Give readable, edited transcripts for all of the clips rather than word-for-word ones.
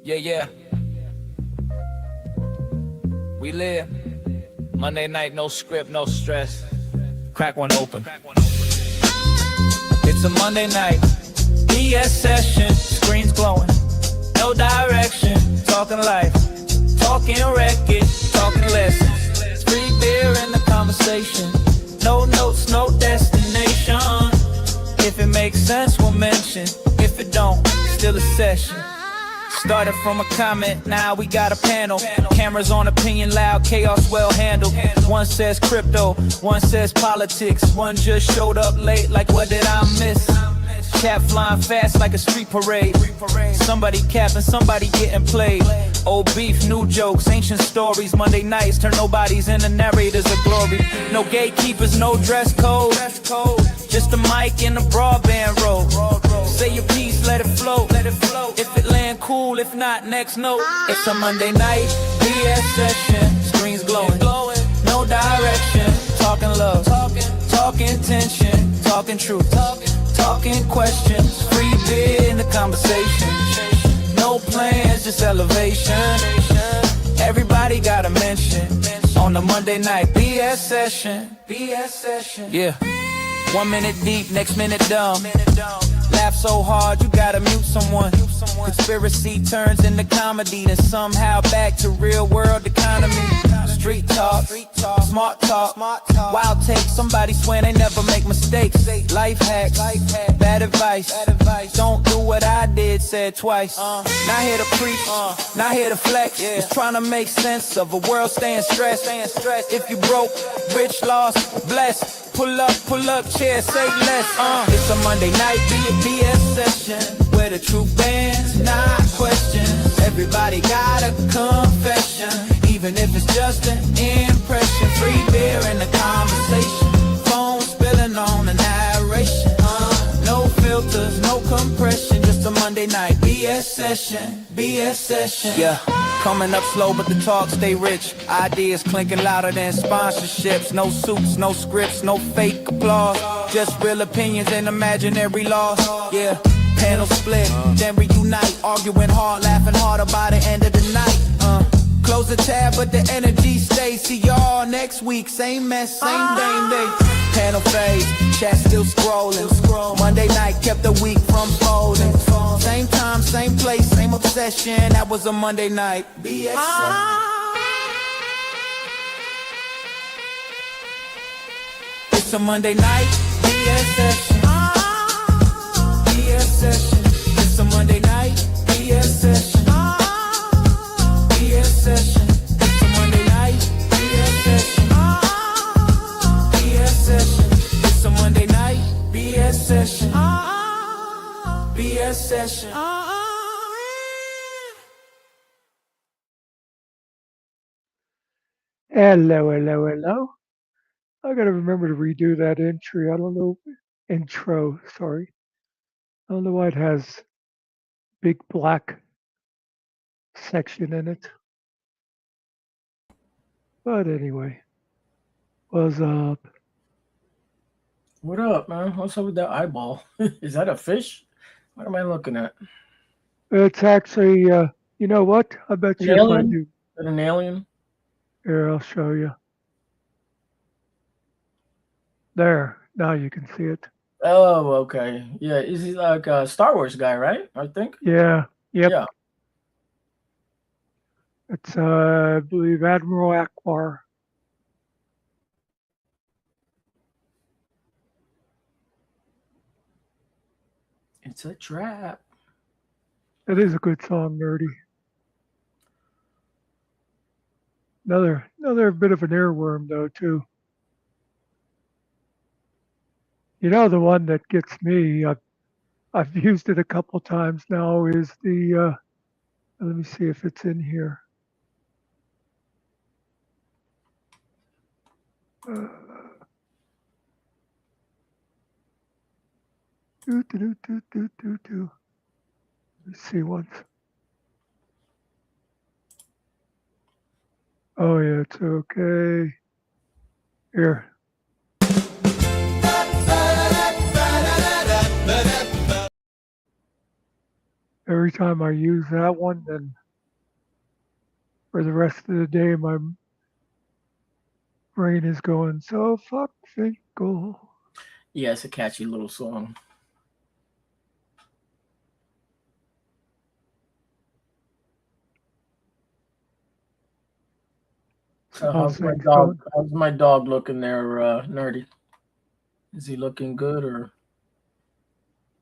Yeah, yeah. We live. Monday night, no script, no stress. Crack one open. It's a Monday night. BS session. Screens glowing. No direction. Talking life. Talking record. Talking lessons. Free beer in the conversation. No notes, no destination. If it makes sense, we'll mention. If it don't, still a session. Started from a comment, now we got a panel. Cameras on, opinion loud, chaos well handled. One says crypto, one says politics. One just showed up late, like what did I miss? Cat flying fast like a street parade. Somebody capping, somebody getting played. Old beef, new jokes, ancient stories. Monday nights turn nobodies into narrators of glory. No gatekeepers, no dress code. Just a mic and a broadband roll. Say your piece, let it float. If it land cool, if not, next note. It's a Monday night, BS session. Screens glowing, no direction. Talking love, talking tension. Talking truth, talking questions. Free beer in the conversation. No plans, just elevation. Everybody got a mention on the Monday night BS session. Yeah. 1 minute deep, next minute dumb. Laugh so hard, you gotta mute someone. Conspiracy turns into comedy, then somehow back to real world economy. Street talk, smart talk, wild take. Somebody swear they never make mistakes. Life hacks, bad advice. Don't do what I did, said twice. Not here to preach, not here to flex. Just trying to make sense of a world staying stressed. If you broke, rich, lost, blessed. Pull up, chair, say less. It's a Monday night BS session where the truth bands, not questions. Everybody got a confession, even if it's just an impression. Free beer in the conversation, phone spilling on the narration. No filters, no compression, just a Monday night BS session. Yeah, coming up slow but the talk stay rich. Ideas clinking louder than sponsorships. No suits, no scripts, no fake applause. Just real opinions and imaginary loss. Yeah, panel split, then reunite. Arguing hard, laughing harder by the end of the night. Close the tab but the energy stays. See y'all next week, same mess, same day. Panel phase, chat still scrolling. Monday night kept the week from folding. Same time, same place, same obsession. That was a Monday night BS. It's a Monday night BS session. BS session. It's a Monday night BS session. BS session. It's a Monday night BS session. BS session. It's a Monday night BS session. BS session. Hello. I gotta remember to redo that entry. I don't know. Intro, sorry. I don't know why it has big black section in it. But anyway, what's up? What up, man? What's up with that eyeball? Is that a fish? What am I looking at? It's actually, you know what? I bet An you if I alien? do. Is that an alien? Here, I'll show you. There, now you can see it. Oh, okay. Yeah, is he like a Star Wars guy, right? I think. Yeah, yep. Yeah. It's, I believe, Admiral Akbar. It's a trap. It is a good song, Nerdy. Another bit of an earworm, though, too. You know, the one that gets me, I've used it a couple times now, is the, let me see if it's in here. Let's see once. Oh yeah, it's okay. Here. Every time I use that one, then for the rest of the day, my brain is going, so fuck Finkel. Yeah, it's a catchy little song. So How's things going? how's my dog looking there, Nerdy? Is he looking good or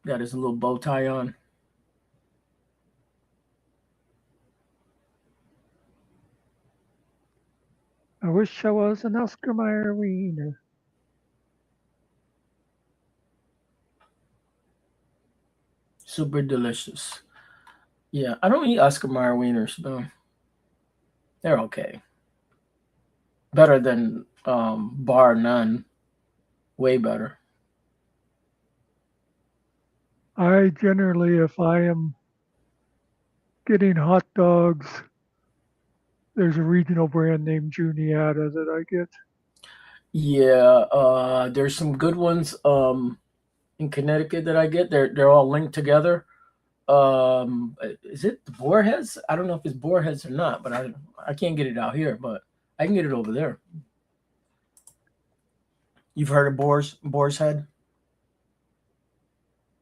got his little bow tie on? I wish I was an Oscar Mayer wiener. Super delicious. Yeah, I don't eat Oscar Mayer wieners, but they're okay. Better than bar none. Way better. I generally, if I am getting hot dogs, there's a regional brand named Juniata that I get. Yeah, there's some good ones in Connecticut that I get. They're all linked together. Is it the Boarheads? I don't know if it's Boarheads or not, but I can't get it out here, but I can get it over there. You've heard of Boar's Head?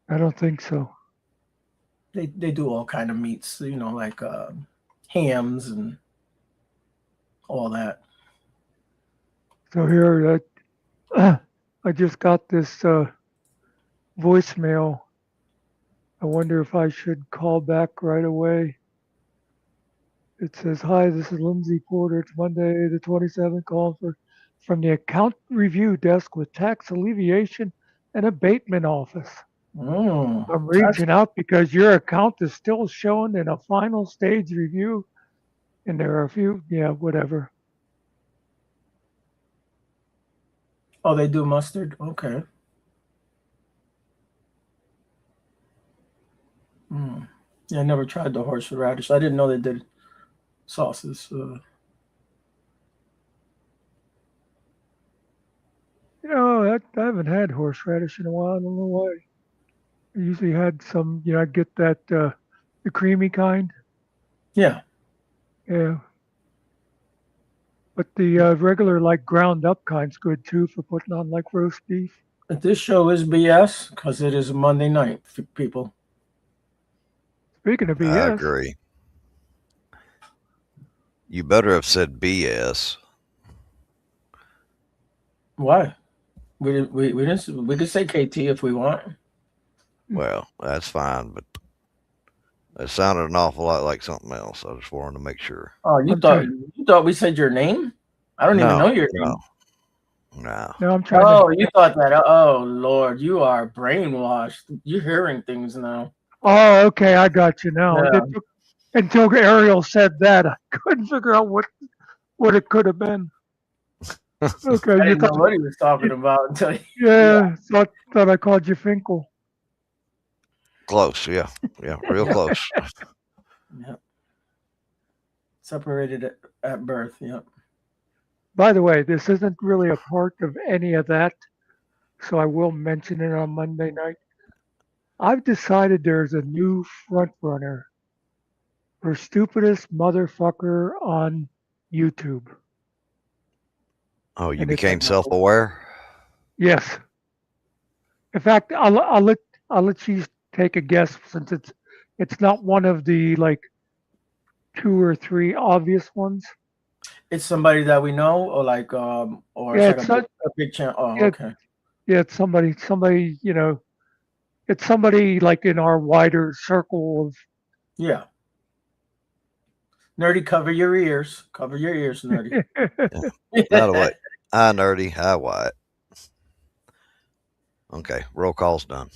I don't think so. They do all kind of meats, like hams and all that. So here, I just got this voicemail. I wonder if I should call back right away. It says, "Hi, this is Lindsay Porter. It's Monday the 27th. Calling from the account review desk with tax alleviation and abatement office. I'm That's, reaching out because your account is still showing in a final stage review, and there are a few, yeah, whatever." oh, they do mustard? Okay. Mm. Yeah, I never tried the horseradish. I didn't know they did sauces. I haven't had horseradish in a while. I don't know why. I usually had some, I get that the creamy kind. Yeah. Yeah, but the regular like ground up kind's good too for putting on like roast beef. This show is BS because it is a Monday night, people. Speaking of I BS, agree. You better have said BS. Why? We didn't. We could say KT if we want. Well, that's fine, but it sounded an awful lot like something else. I just wanted to make sure. Oh, I'm trying. you thought we said your name? I don't even No, know your name. no. No, I'm trying Oh, to. you thought that? Oh Lord, you are brainwashed. You're hearing things now. Oh, okay, I got you now. Yeah, Until Ariel said that, I couldn't figure out what it could have been. Okay, I you didn't know thought, what he was talking you, about until. Yeah, yeah, thought I called you Finkel. Close, yeah. Real yeah, close. yeah. Separated at birth. Yep. By the way, this isn't really a part of any of that, so I will mention it on Monday night. I've decided there's a new front runner for stupidest motherfucker on YouTube, Oh, you and it's a became self-aware? yes. In fact, I'll let you take a guess since it's not one of the like two or three obvious ones. It's somebody that we know, or it's Yeah, like it's not. a big channel. Oh, Yeah, okay. yeah, it's somebody. It's somebody like in our wider circle of. Yeah. Nerdy, cover your ears. Cover your ears, Nerdy. By the way, hi, Nerdy. Hi, Wyatt. Okay, roll call's done.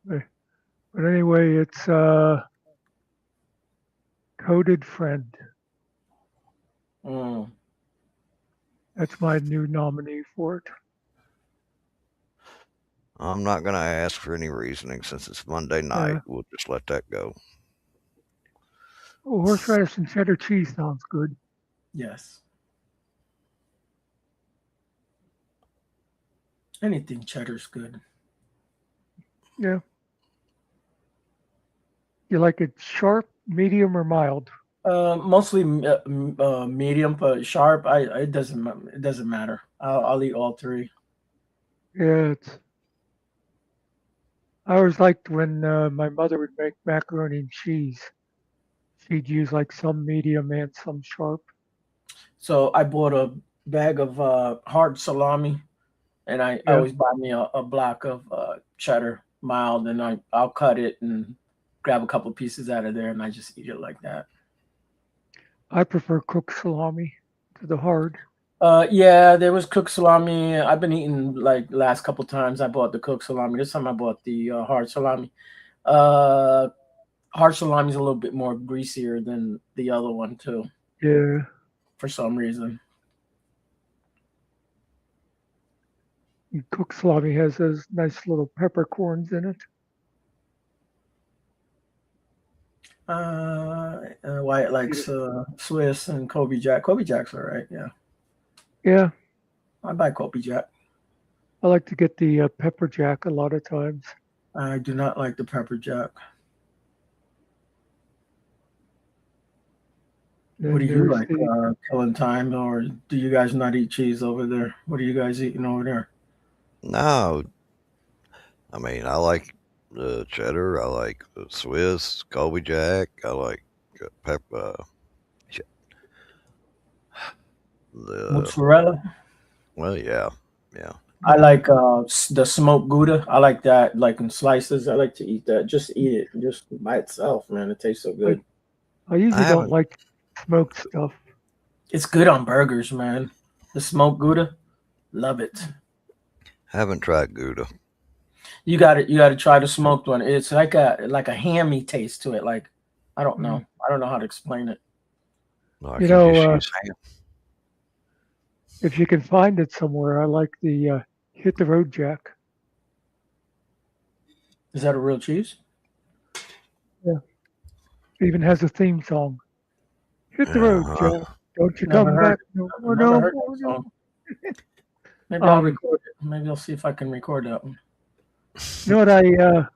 But anyway, it's Coded Friend. Mm. That's my new nominee for it. I'm not going to ask for any reasoning since it's Monday night. Yeah. We'll just let that go. Oh, horseradish and cheddar cheese sounds good. Yes. Anything cheddar's good. Yeah. You like it sharp, medium, or mild? Mostly medium, but sharp. It doesn't matter. I'll eat all three. Yeah, I always liked when my mother would make macaroni and cheese. She'd use like some medium and some sharp. So I bought a bag of hard salami, and I Yeah, always buy me a block of cheddar mild, and I'll cut it and grab a couple pieces out of there, and I just eat it like that. I prefer cooked salami to the hard. Yeah, there was cooked salami. I've been eating like last couple times. I bought the cooked salami. This time I bought the hard salami. Uh, Hard salami is a little bit more greasier than the other one too, Yeah, for some reason. and cooked salami has those nice little peppercorns in it. Wyatt Yeah, likes Swiss and Kobe Jack. Kobe Jack's all right. Yeah, yeah, I buy Kobe Jack. I like to get the pepper jack a lot of times. I do not like the pepper jack. What do Then you there's like? the Killing time, or do you guys not eat cheese over there? What are you guys eating over there? No, I mean I like the cheddar. I like the Swiss, Colby Jack. I like pepper. The Mozzarella. well, yeah, yeah. I mm, like the smoked Gouda. I like that, like in slices. I like to eat that. Just eat it, just by itself, man. It tastes so I, good. I I usually don't haven't like smoked stuff. It's good on burgers, man. The smoked Gouda, love it. haven't tried Gouda. You got to try the smoked one. It's like a hammy taste to it. Like I don't Mm. know. I don't know how to explain it. Like You you just know, use ham. if you can find it somewhere, I like the hit the road jack. Is that a real cheese? Yeah, it even has a theme song. Hit the road, Uh-huh. Jack. Don't you Never come heard back it. no I've more, never no heard more, that no song. Maybe more. I'll record it. Maybe I'll see if I can record that one. You know what I,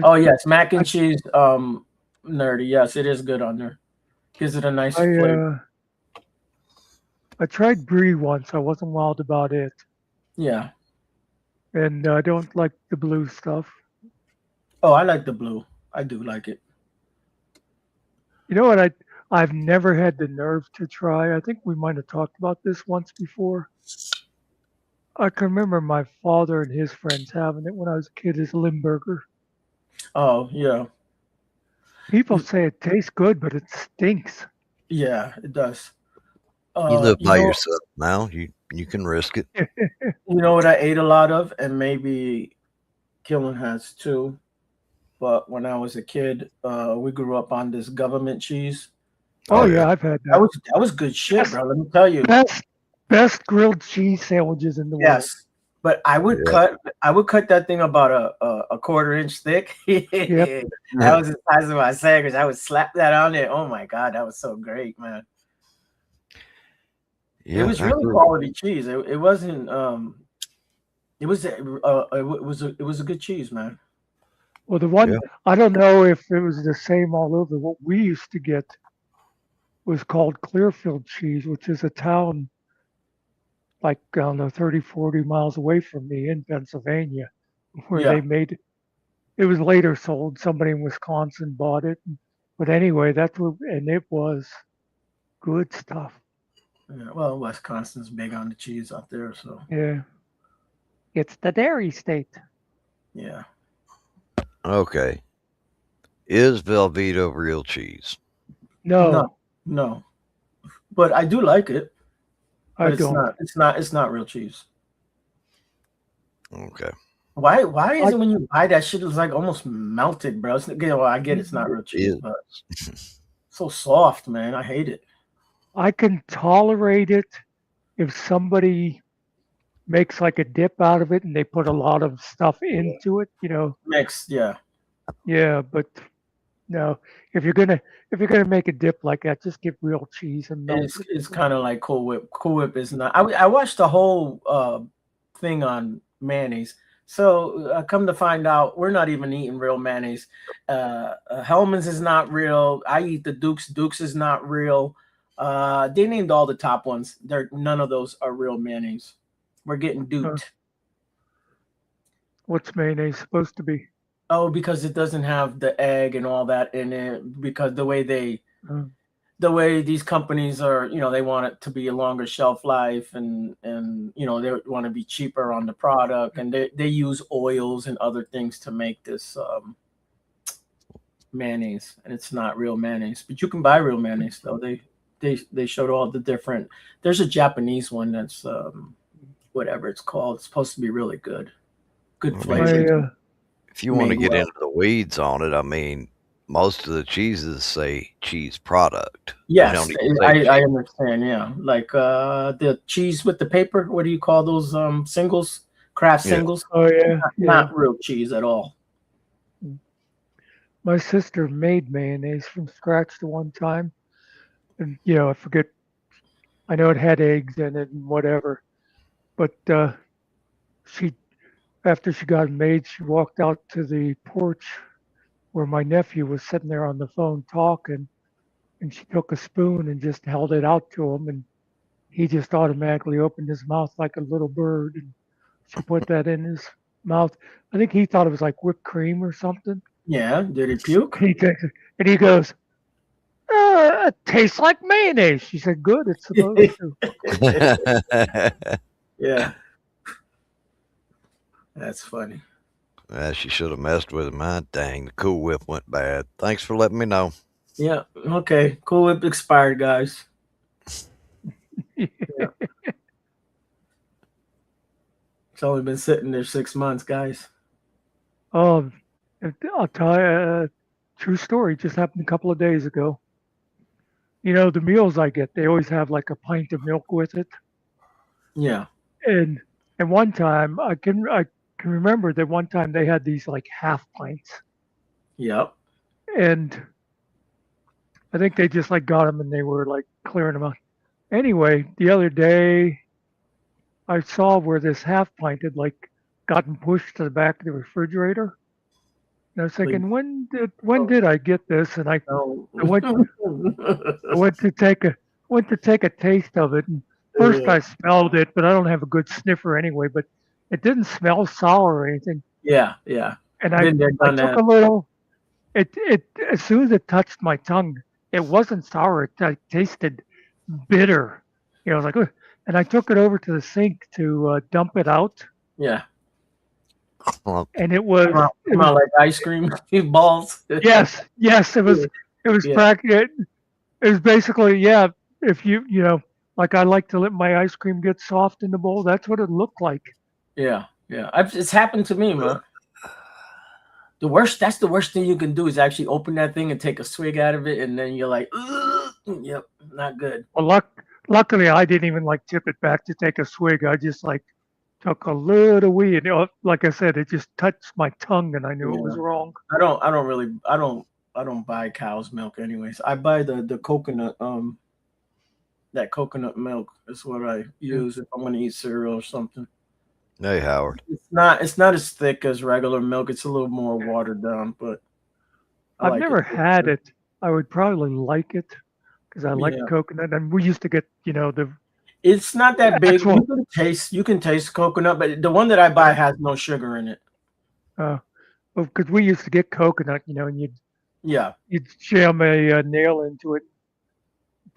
Oh yes, mac I, and cheese. Nerdy. Yes, it is good on there. Gives it a nice I, flavor. I tried brie once. I wasn't wild about it, Yeah. and I don't like the blue stuff. Oh, I like the blue. I do like it. You know what? I've never had the nerve to try. I think we might have talked about this once before. I can remember my father and his friends having it when I was a kid as Limburger. Oh yeah, People say it tastes good, but it stinks. yeah, it does. You live You by know, yourself now. You can risk it. you know what I ate a lot of, and maybe Killen has too. But when I was a kid, we grew up on this government cheese. Oh Oh yeah, yeah. I've had that. That was good shit, Best, bro. Let me tell you. best, best grilled cheese sandwiches in the world. Yes, but Yeah. I would cut that thing about a quarter-inch thick. Yep. That was the size of my sandwich. I would slap that on there. Oh my god, that was so great, man. It Yeah, was I really agree. quality cheese. It wasn't it was a good cheese, man. Well, the one Yeah. I don't know if it was the same all over. What we used to get was called Clearfield cheese, which is a town like I don't know 30, 40 miles away from me in Pennsylvania, where Yeah. they made it. It was later sold. Somebody in Wisconsin bought it, but anyway, that's what, and it was good stuff. Yeah. Well, Wisconsin's big on the cheese out there, so Yeah, it's the dairy state. yeah. Okay. Is Velveeta real cheese? No, No, no. But I do like it. I But don't. it's not real cheese. Okay. Why is I it when you buy that shit it's like almost melted, bro? Well, I get it's not real cheese, Is. but so soft, man. I hate it. I can tolerate it if somebody makes like a dip out of it and they put a lot of stuff into it, Mixed, yeah. Yeah, but no. If you're gonna make a dip like that, just get real cheese and melt it. It's kind of like Cool Whip. Cool Whip is not. I watched the whole thing on mayonnaise. So come to find out, we're not even eating real mayonnaise. Hellman's is not real. I eat the Duke's. Duke's is not real. They named all the top ones. None of those are real mayonnaise. We're getting duped. What's mayonnaise supposed to be? Oh, because it doesn't have the egg and all that in it. Because the way these companies are, they want it to be a longer shelf life, and they want to be cheaper on the product, and they use oils and other things to make this mayonnaise, and it's not real mayonnaise. But you can buy real mayonnaise though. They showed all the different. There's a Japanese one that's whatever it's called. It's supposed to be really good flavor. If you want to get into the weeds on it, I mean, most of the cheeses say cheese product. Yes, I understand. Yeah, like the cheese with the paper. What do you call those singles? Kraft singles. Oh yeah, not real cheese at all. My sister made mayonnaise from scratch the one time, and I forget. I know it had eggs in it and whatever, but she, after she got it made, she walked out to the porch where my nephew was sitting there on the phone talking, and she took a spoon and just held it out to him, and he just automatically opened his mouth like a little bird, and she put that in his mouth. I think he thought it was like whipped cream or something. Yeah, did he puke? He takes it and he goes, it tastes like mayonnaise. She said, good, it's supposed to. Yeah. That's funny. She should have messed with him. Dang, the Cool Whip went bad. Thanks for letting me know. Yeah, okay. Cool Whip expired, guys. Yeah. It's only been sitting there 6 months, guys. I'll tell you a true story. Just happened a couple of days ago. The meals I get, they always have like a pint of milk with it. Yeah. And one time, I can remember that one time they had these like half pints. Yep. And I think they just like got them and they were like clearing them out. Anyway, the other day, I saw where this half pint had like gotten pushed to the back of the refrigerator. And I was thinking, when did I get this? And I went to take a taste of it. And first I smelled it, but I don't have a good sniffer anyway. But it didn't smell sour or anything. Yeah. And I took a little. It as soon as it touched my tongue, it wasn't sour. It tasted bitter. I was like, ugh. And I took it over to the sink to dump it out. Yeah. And it was like ice cream balls. Yes. It was practically. It was basically, yeah. If like I like to let my ice cream get soft in the bowl. That's what it looked like. Yeah. It's happened to me, man. That's the worst thing you can do is actually open that thing and take a swig out of it, and then you're like, yep, not good. Well, luckily I didn't even like tip it back to take a swig. I just like took a little wee, and like I said, it just touched my tongue, and I knew it was wrong. I don't buy cow's milk anyways. I buy the coconut that coconut milk is what I use if I'm going to eat cereal or something. Hey, Howard. It's not as thick as regular milk. It's a little more watered down, but I've never had it. I would probably like it because I like coconut, and we used to get the. It's not that big. You can taste coconut, but the one that I buy has no sugar in it. Well, because we used to get coconut, and you'd jam a nail into it,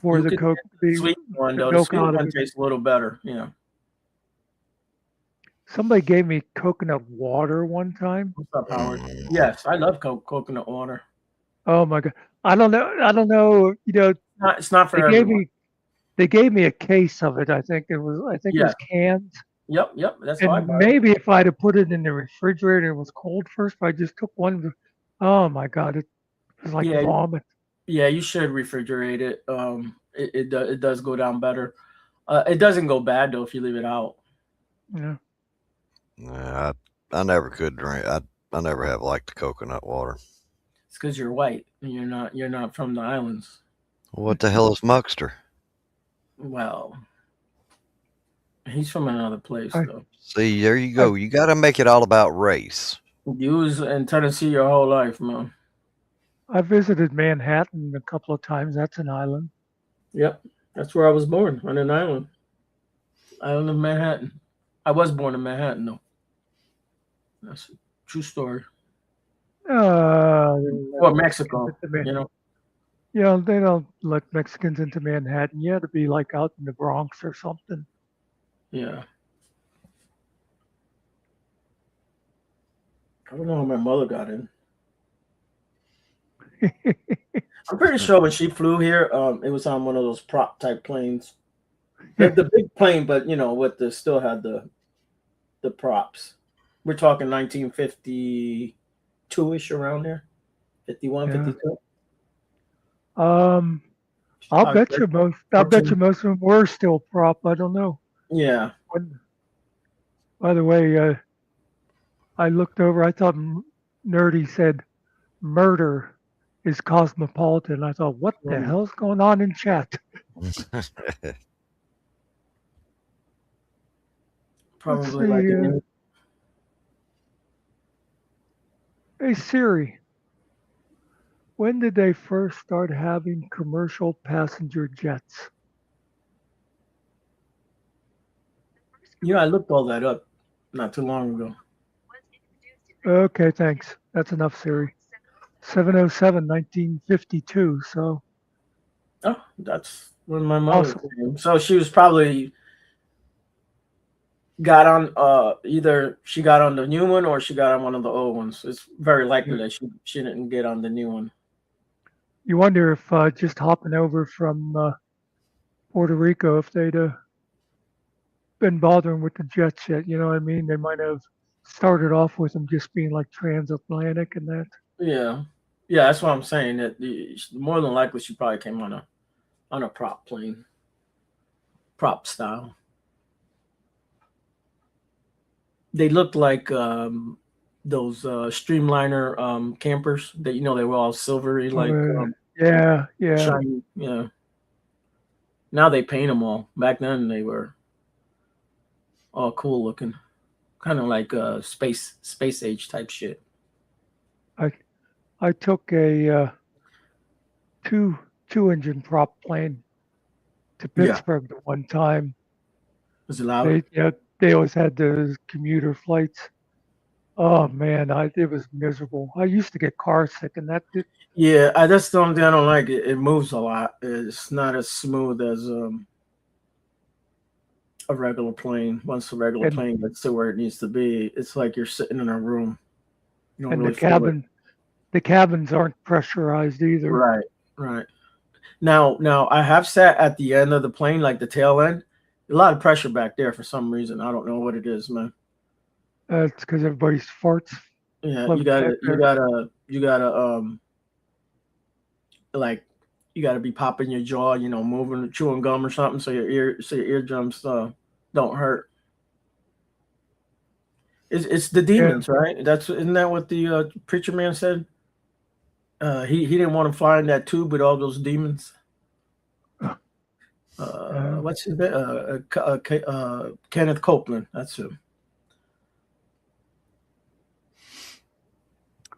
pour the coke. The sweet one though. The sweet one tastes a little better. Yeah. Somebody gave me coconut water one time. What's up, Howard? Yes, I love coconut water. Oh my god! I don't know. It's not for everyone. They gave me a case of it. I think it was cans. Yep. That's and maybe if I'd have put it in the refrigerator, it was cold first. But I just took one. Oh my god! It was like vomit. Yeah, you should refrigerate it. It does go down better. It doesn't go bad though if you leave it out. Yeah. Yeah, I never could drink. I never have liked the coconut water. It's because you're white and you're not from the islands. What the hell is Muckster? Well, He's from another place, I- though. See, there you go. You got to make it all about race. You was in Tennessee your whole life, man. I visited Manhattan a couple of times. That's an island. Yep, that's where I was born, on an island. Island of Manhattan. I was born in Manhattan, though. That's a true story. They don't let Well, Mexicans Mexico, into you know. Yeah, they don't let Mexicans into Manhattan. You had to be like out in the Bronx or something. Yeah. I don't know how my mother got in. I'm pretty sure when she flew here, it was on one of those prop type planes. The big plane, but with the still had the props. We're talking 1952-ish around there. 51, Yeah. 52. I'll Probably bet you most. I'll bet you 14. most of them were still prop. I don't know. Yeah. By the way, I looked over. I thought Nerdy said murder is cosmopolitan. I thought, what the Mm, hell's going on in chat? Let's Probably like see. it. Hey Siri, when did they first start having commercial passenger jets? Yeah, I looked all that up not too long ago. Okay, thanks. That's enough, Siri. 707, 1952. So Oh, that's when my mother awesome. came. So she was probably got on either she got on the new one or she got on one of the old ones. It's very likely that she didn't get on the new one. You wonder if just hopping over from Puerto Rico, if they'd been bothering with the jets yet. You know what I mean? They might have started off with them just being like transatlantic and that. Yeah. Yeah, that's what I'm saying. That more than likely she probably came on a prop plane. Prop style. They looked like those Streamliner campers that they were all silvery, like Yeah, yeah. shiny. Yeah. Now they paint them all. Back then they were all cool looking, kind of like space age type shit. I took a two engine prop plane to Yeah. Pittsburgh the one time. Was it loud? They always had those commuter flights. Oh man, it was miserable. I used to get car sick, and that did. Yeah, that's the only thing I don't like. It moves a lot. It's not as smooth as a regular plane. Once a regular And plane gets to where it needs to be, it's like you're sitting in a room. You don't and really feel it. the cabins aren't pressurized either. Right, right. Now I have sat at the end of the plane, like the tail end. A lot of pressure back there for some reason. I don't know what it is, man. It's because everybody's farts Yeah, you floating back gotta, you there. gotta, you gotta, like, you gotta be popping your jaw, moving, chewing gum or something, so your eardrums don't hurt. It's the Yeah, demons, right? Isn't that what the preacher man said? He didn't want to fly in that tube with all those demons. What's his name? Kenneth Copeland. That's him.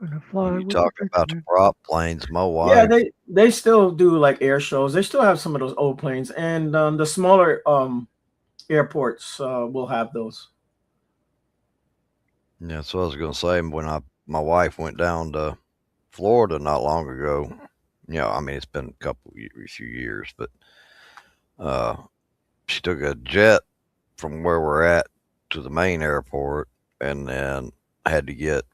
gonna When fly you with the talk about the preacher. prop planes, my Yeah, wife, they still do like air shows. They still have some of those old planes, and the smaller airports will have those. yeah, that's what I was going to say. When my wife went down to Florida not long ago, I mean, it's been a few years, but uh, she took a jet from where we're at to the main airport and then had to get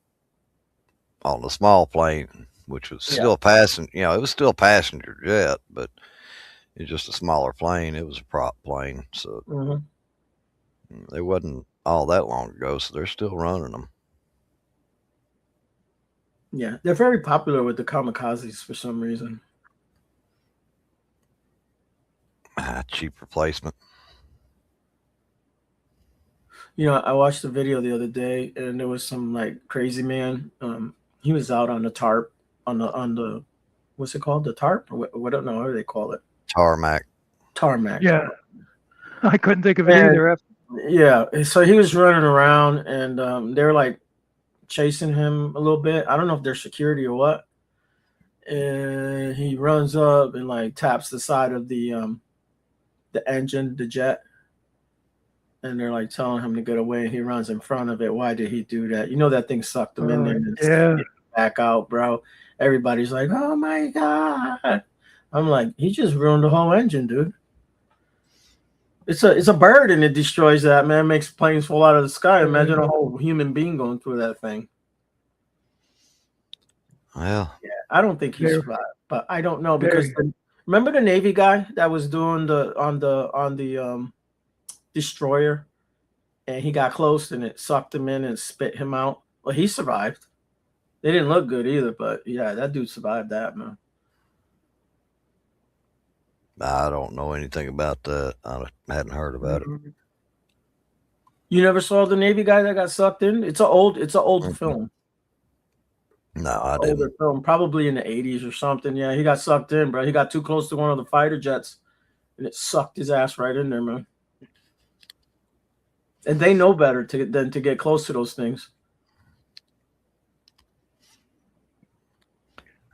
on the small plane, which was Yeah. still passenger, it was still passenger jet, but it's just a smaller plane. It was a prop plane. So Hmm. it wasn't all that long ago. So they're still running them. Yeah, they're very popular with the kamikazes for some reason. Cheap replacement. I watched a video the other day, and there was some like crazy man. He was out on the tarp, on the what's it called, the tarp? Or what? I don't know how they call it. Tarmac. Tarmac. Yeah, I couldn't think of it And either. Yeah, so he was running around, and they're like chasing him a little bit. I don't know if they're security or what. And he runs up and like taps the side of the engine, the jet, and they're like telling him to get away. He runs in front of it. Why did he do that? You know that thing sucked him in there and Yeah. back out, bro. Everybody's like, "Oh my god!" I'm like, he just ruined the whole engine, dude. It's a bird and it destroys that, man. Makes planes fall out of the sky. Imagine a whole human being going through that thing. Well, Yeah, I don't think he There- survived, but I don't know there- because remember the Navy guy that was doing the on the destroyer, and he got close and it sucked him in and spit him out. Well, he survived. They didn't look good either, but yeah, that dude survived that, man. I don't know anything about that. I hadn't heard about it. You never saw the Navy guy that got sucked in? It's an old film. No, I Older didn't. film, probably in the 80s or something. Yeah, he got sucked in, bro. He got too close to one of the fighter jets and it sucked his ass right in there, man. And they know better than to get close to those things.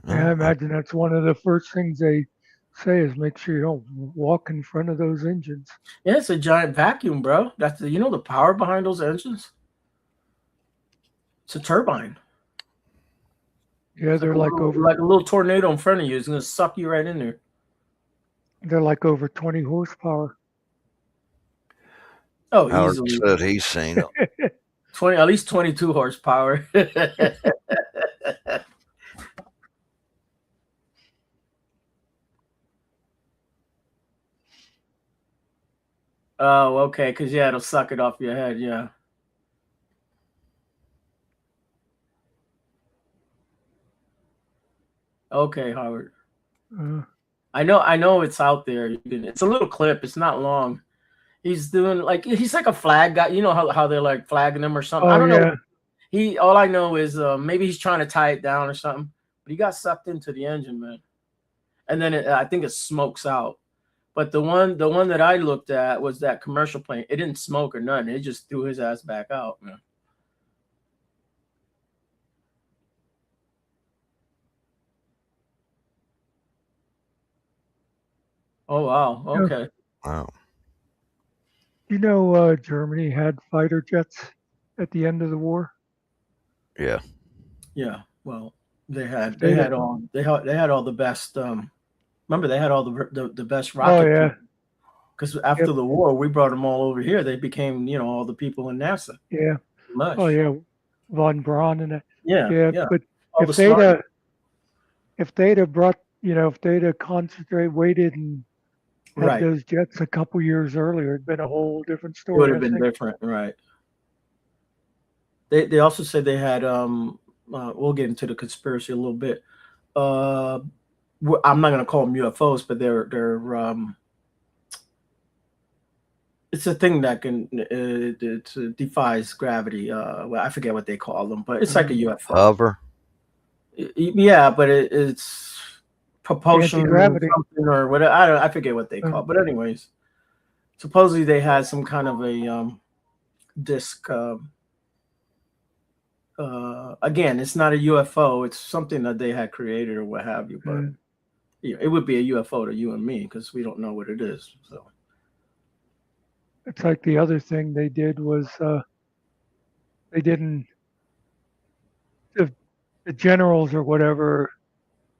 Yeah, I imagine that's one of the first things they say is make sure you don't walk in front of those engines. Yeah, it's a giant vacuum, bro. That's the power behind those engines. It's a turbine. Yeah, they're like over like a little tornado in front of you. It's gonna suck you right in there. they're like over 20 horsepower. Oh, Howard easily said he's seen it. 20, at least 22 horsepower. Oh, okay, because yeah, it'll suck it off your head. Yeah. Okay, Howard. I know it's out there. It's a little clip. It's not long. He's doing he's like a flag guy. You know how they're like flagging him or something. I don't know. All I know is maybe he's trying to tie it down or something. But he got sucked into the engine, man. And then I think it smokes out. But the one that I looked at was that commercial plane. It didn't smoke or nothing. It just threw his ass back out, man. Oh wow. Okay. Wow. You know, Germany had fighter jets at the end of the war. Yeah. Yeah. Well, they had all the best. Remember, they had all the best rocket. Oh yeah. Because after the war, we brought them all over here. They became, all the people in NASA. Yeah. Much. Oh yeah. Von Braun and that. Yeah. But All if the they'd have brought, if they'd have waited and had Right. those jets a couple years earlier, it'd been a whole different It story. would have been different, right? They also said they had we'll get into the conspiracy a little bit. I'm not gonna call them UFOs, but they're it's a thing that can it defies gravity. Well, I forget what they call them, but it's like a UFO. Hover. Yeah, but it's propulsion Anti-gravity. something or whatever. I forget what they call it. But anyways, supposedly they had some kind of a disc. Again, it's not a UFO. It's something that they had created or what have you. But it would be a UFO to you and me because we don't know what it is. So it's like the other thing they did was they didn't. The generals or whatever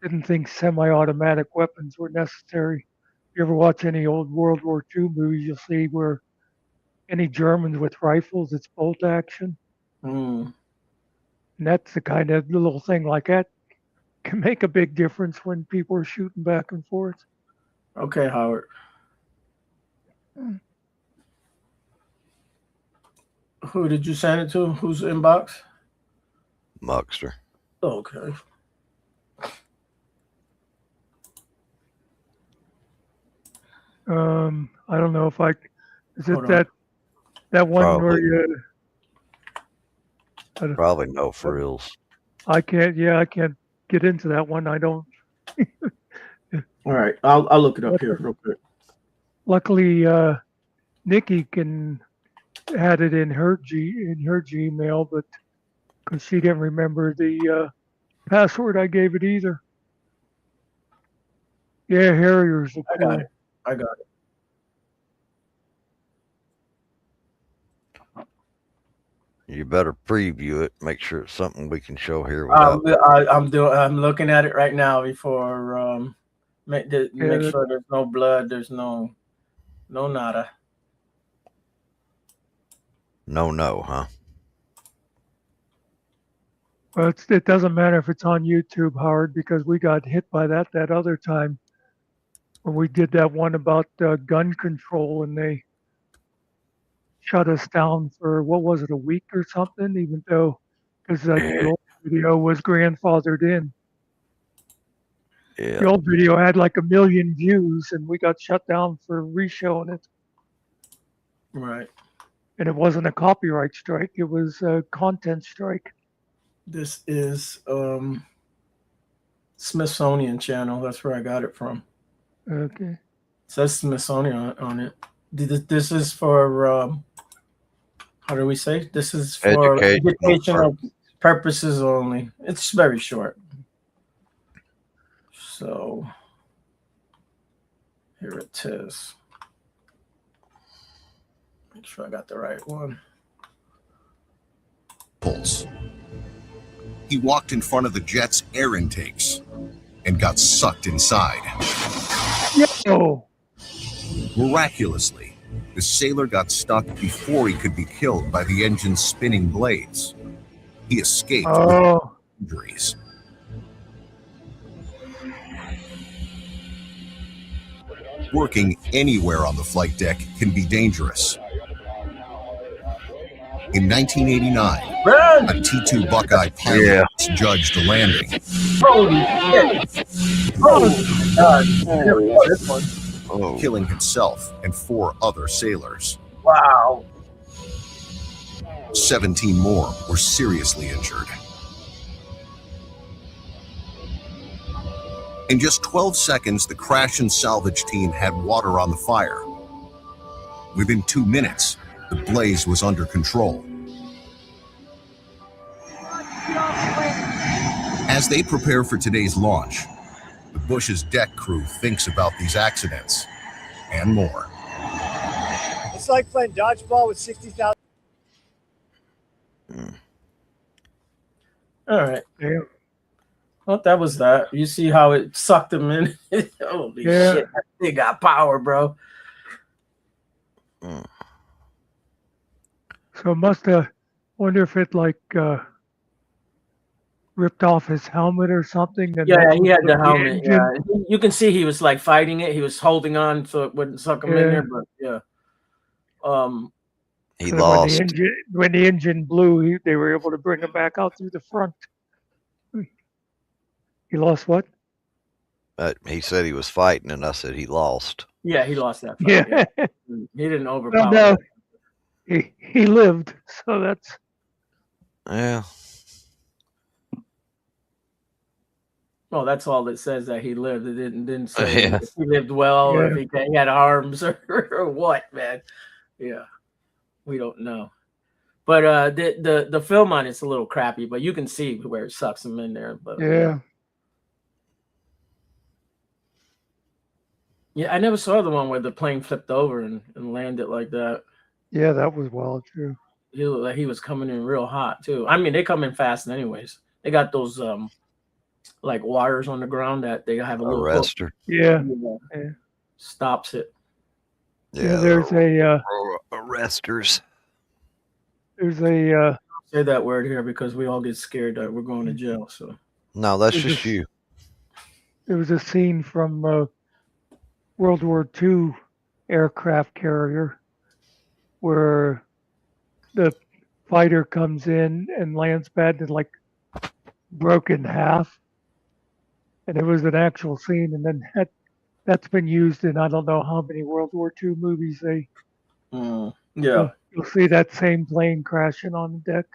didn't think semi-automatic weapons were necessary. If you ever watch any old World War II movies, you'll see where any Germans with rifles, it's bolt action. And that's the kind of little thing like that can make a big difference when people are shooting back and forth. Okay, Howard. Who did you send it to? Whose inbox? Muckster. Okay. I don't know if is it Hold on. that one Probably. where you Probably no frills. I can't get into that one. I don't. All right, I'll look it up here real quick. Luckily, Nikki can had it in her Gmail, but because she didn't remember the password, I gave it either. Yeah, Harriers are I got cool. it. I got it. You better preview it. Make sure it's something we can show here without. I'm looking at it right now before make Yeah, sure there's no blood. There's no nada. No, huh? well, it doesn't matter if it's on YouTube, Howard, because we got hit by that other time when we did that one about gun control, and they shut us down for what was it, a week or something, even though because the Yeah. old video was grandfathered in. Yeah. The old video had like 1 million views, and we got shut down for reshowing it. Right. And it wasn't a copyright strike; it was a content strike. This is Smithsonian Channel. That's where I got it from. Okay. It says Smithsonian on it. This is for how do we say? This is for educational purposes only. It's very short. So here it is. Make sure I got the right one. Pulse. He walked in front of the jet's air intakes and got sucked inside. Oh, Miraculously, the sailor got stuck before he could be killed by the engine's spinning blades. He escaped with injuries. Working anywhere on the flight deck can be dangerous. In 1989, a T-2 Buckeye pilot judged the landing. Holy shit! Oh God! This one. Killing himself and 4 other sailors. Wow. 17 more were seriously injured. In just 12 seconds, the crash and salvage team had water on the fire. Within 2 minutes, the blaze was under control. As they prepare for today's launch, the Bush's deck crew thinks about these accidents and more. It's like playing dodgeball with 60,000. All right. yeah. Well, that was that. You see how it sucked him in? Holy shit! That thing got power, bro. So it must have. Wonder if it like ripped off his helmet or something. And Yeah, he had the helmet. Yeah, you can see he was like fighting it. He was holding on so it wouldn't suck him in there. But yeah, he so lost. When the engine blew, they were able to bring him back out through the front. He lost what? He said he was fighting, and I said he lost. Yeah, he lost that fight. Yeah. He didn't overpower. No, he lived, so that's. Yeah. Well, that's all it says, that he lived. It didn't say if he lived well or if he had arms or what, man. Yeah, we don't know. But the film on it's a little crappy, but you can see where it sucks him in there. But yeah, I never saw the one where the plane flipped over and landed like that. Yeah, that was wild too. He looked like he was coming in real hot too. I mean, they come in fast anyways. They got those like wires on the ground that they have a little arrestor. Yeah. Stops it. Yeah, there's a arresters. There's a say that word here because we all get scared that we're going to jail. So no, that's just you. There was a scene from World War II aircraft carrier where the fighter comes in and lands bad and like broke in half, and it was an actual scene, and then that's been used in I don't know how many World War II movies. You'll see that same plane crashing on the deck.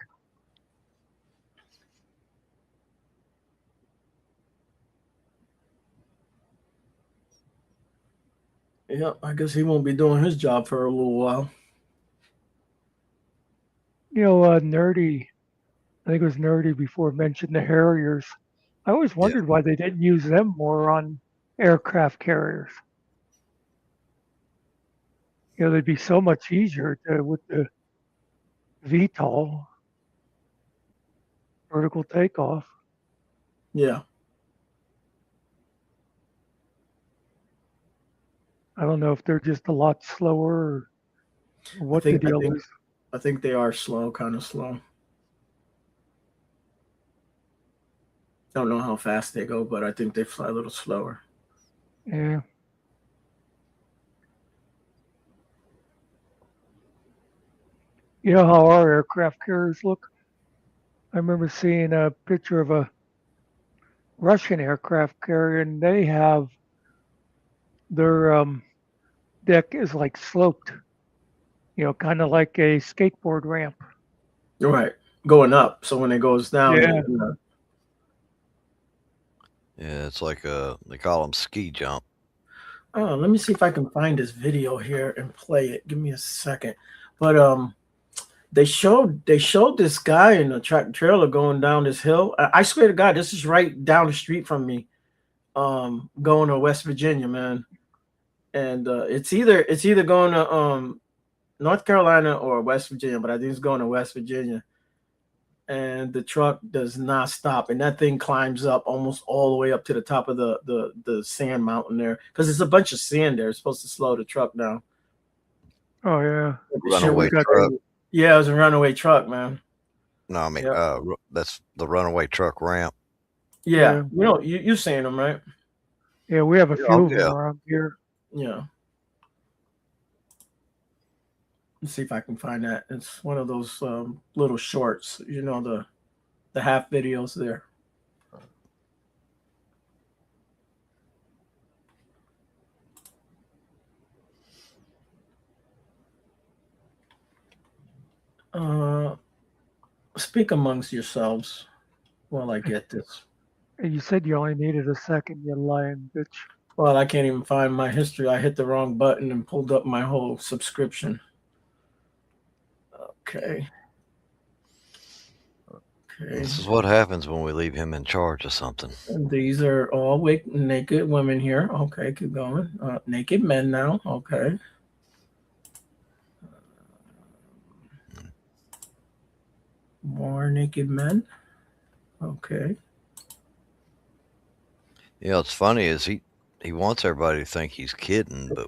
Yeah, I guess he won't be doing his job for a little while. Nerdy. I think it was Nerdy before mentioned the Harriers. I always Yeah. wondered why they didn't use them more on aircraft carriers. They'd be so much easier with the VTOL, vertical takeoff. Yeah. I don't know if they're just a lot slower or what the deal is. I think they are slow, kind of slow. Don't know how fast they go, but I think they fly a little slower. Yeah. You know how our aircraft carriers look? I remember seeing a picture of a Russian aircraft carrier, and they have their deck is like sloped, kind of like a skateboard ramp. You're right. Going up. So when it goes down, Yeah. Yeah, it's like they call them ski jump. Oh, let me see if I can find this video here and play it. Give me a second. But they showed this guy in a tractor trailer going down this hill. I swear to God, this is right down the street from me. Going to West Virginia, man. And it's either going to North Carolina or West Virginia, but I think it's going to West Virginia. And the truck does not stop, and that thing climbs up almost all the way up to the top of the sand mountain there, because there's a bunch of sand there. It's supposed to slow the truck down. Oh yeah. Runaway truck. Yeah, it was a runaway truck, man. No, I mean that's the runaway truck ramp. Yeah. You've seen them, right? Yeah, we have a few of them around here. Yeah. Let's see if I can find that. It's one of those little shorts, the half videos there. Speak amongst yourselves while I get this. And you said you only needed a second, you lying bitch. Well, I can't even find my history. I hit the wrong button and pulled up my whole subscription. Okay. This is what happens when we leave him in charge of something. And these are all naked women here. Okay, keep going. Naked men now. Okay. More naked men. Okay. What's funny is he wants everybody to think he's kidding, but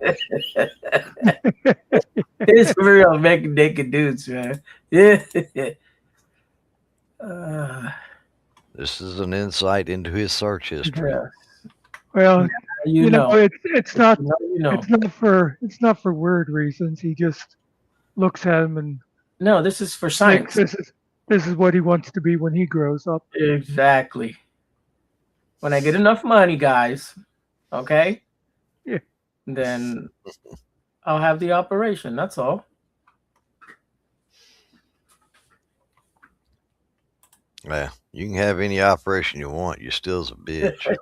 it's real making naked dudes, man. Yeah. This is an insight into his search history. Yeah. Well, it's not it's not for weird reasons. He just looks at him and no, this is for science. This is what he wants to be when he grows up. Exactly. When I get enough money, guys, okay? Yeah. Then I'll have the operation. That's all. Yeah, you can have any operation you want. You're still a bitch.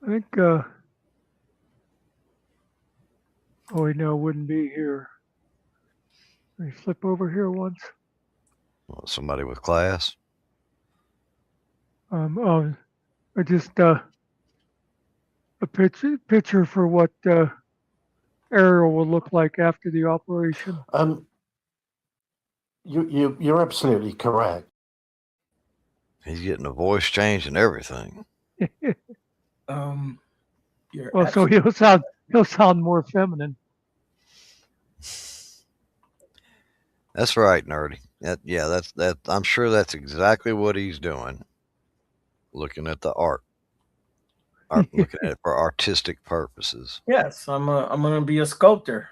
I think wouldn't be here. Let me flip over here once. Somebody with class. Just a picture for what Ariel will look like after the operation. You're absolutely correct. He's getting a voice change and everything. So he'll sound more feminine. That's right, Nerdy. That. I'm sure that's exactly what he's doing. Looking at the art, looking at it for artistic purposes. Yes, I'm gonna be a sculptor.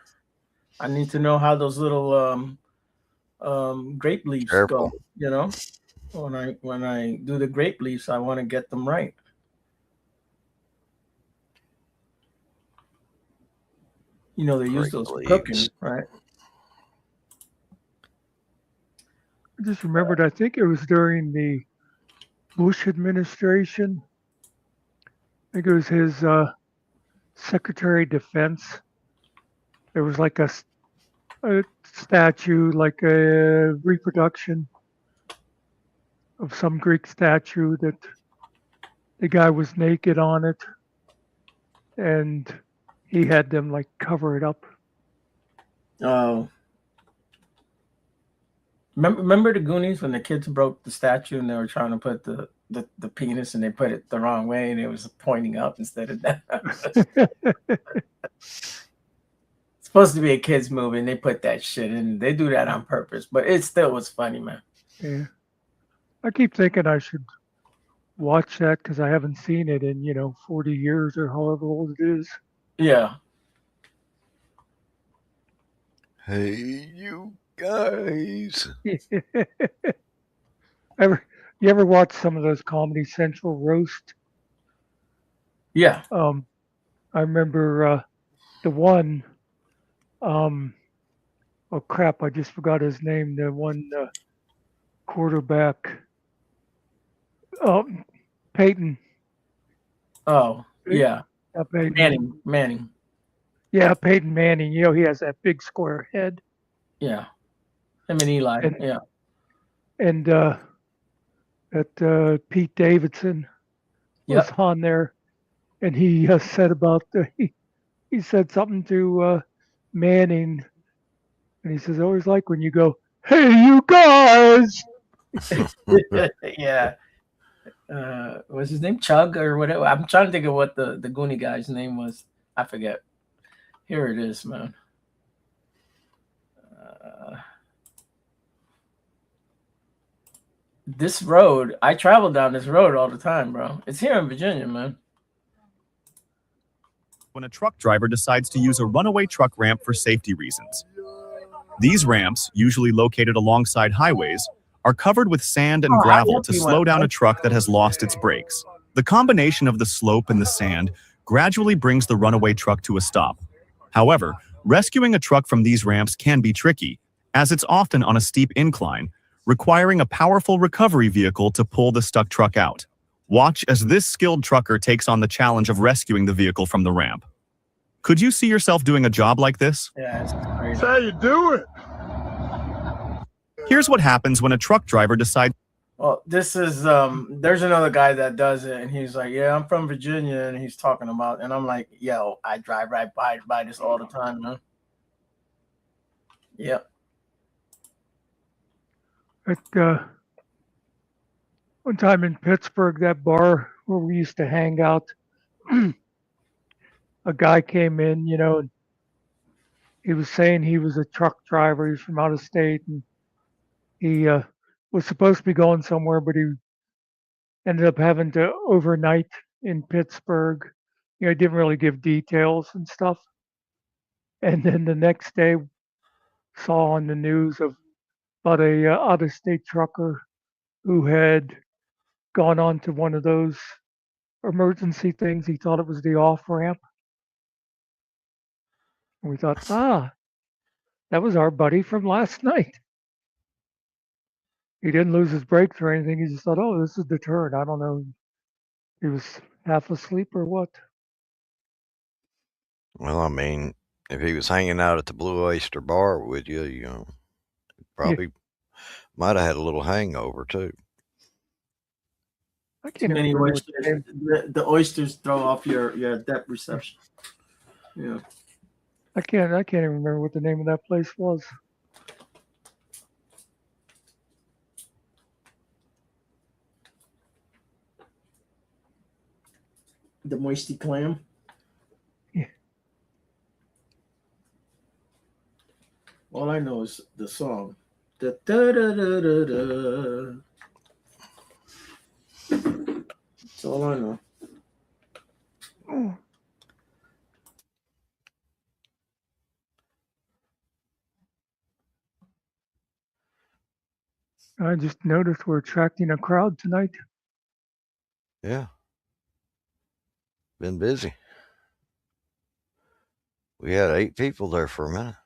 I need to know how those little grape leaves go. When I do the grape leaves, I want to get them right. They use those for cooking, right? I just remembered, I think it was during the Bush administration, think it was his Secretary of Defense. There was like a statue, like a reproduction of some Greek statue that the guy was naked on it, and he had them like cover it up. Oh, remember the Goonies when the kids broke the statue and they were trying to put the penis and they put it the wrong way and it was pointing up instead of down. It's supposed to be a kids movie and they put that shit in. They do that on purpose, but it still was funny, man. Yeah, I keep thinking I should watch that because I haven't seen it in 40 years or however old it is. Yeah. Hey, you guys. You ever watch some of those Comedy Central roast? Yeah. I remember the one. Oh crap! I just forgot his name. The one quarterback. Peyton. Oh, yeah. Peyton. Manning. Yeah, Peyton Manning. He has that big square head. Yeah. Him and Eli. Yeah. And that Pete Davidson was on there, and he said about he said something to Manning, and he says, "I always like when you go, hey, you guys." Yeah. What's his name? Chug or whatever. I'm trying to think of what the Goonie guy's name was. I forget. Here it is, man. This road, I travel down this road all the time, bro. It's here in Virginia, man. When a truck driver decides to use a runaway truck ramp for safety reasons. These ramps, usually located alongside highways, are covered with sand and gravel to slow down a truck that has lost its brakes. The combination of the slope and the sand gradually brings the runaway truck to a stop. However, rescuing a truck from these ramps can be tricky, as it's often on a steep incline, requiring a powerful recovery vehicle to pull the stuck truck out. Watch as this skilled trucker takes on the challenge of rescuing the vehicle from the ramp. Could you see yourself doing a job like this? Yeah, it's crazy. That's how you do it. Here's what happens when a truck driver decides. Well, this is there's another guy that does it, and he's like, "Yeah, I'm from Virginia," and he's talking about, and I'm like, "Yo, I drive right by this all the time, man." Yep. At one time in Pittsburgh, that bar where we used to hang out, a guy came in, and he was saying he was a truck driver. He's from out of state, and he was supposed to be going somewhere, but he ended up having to overnight in Pittsburgh. He didn't really give details and stuff. And then the next day, saw on the news about a out-of-state trucker who had gone on to one of those emergency things. He thought it was the off ramp. And we thought, that was our buddy from last night. He didn't lose his brakes or anything. He just thought, oh, this is the turn. I don't know. He was half asleep or what. Well, I mean, if he was hanging out at the Blue Oyster Bar with you, probably might have had a little hangover too. I can't Many remember oysters. The oysters throw off your depth perception. Yeah. I can't even remember what the name of that place was. The Moisty Clam. Yeah. All I know is the song. Da, da, da, da, da, da. That's all I know. I just noticed we're attracting a crowd tonight. Yeah. Been busy. We had 8 people there for a minute.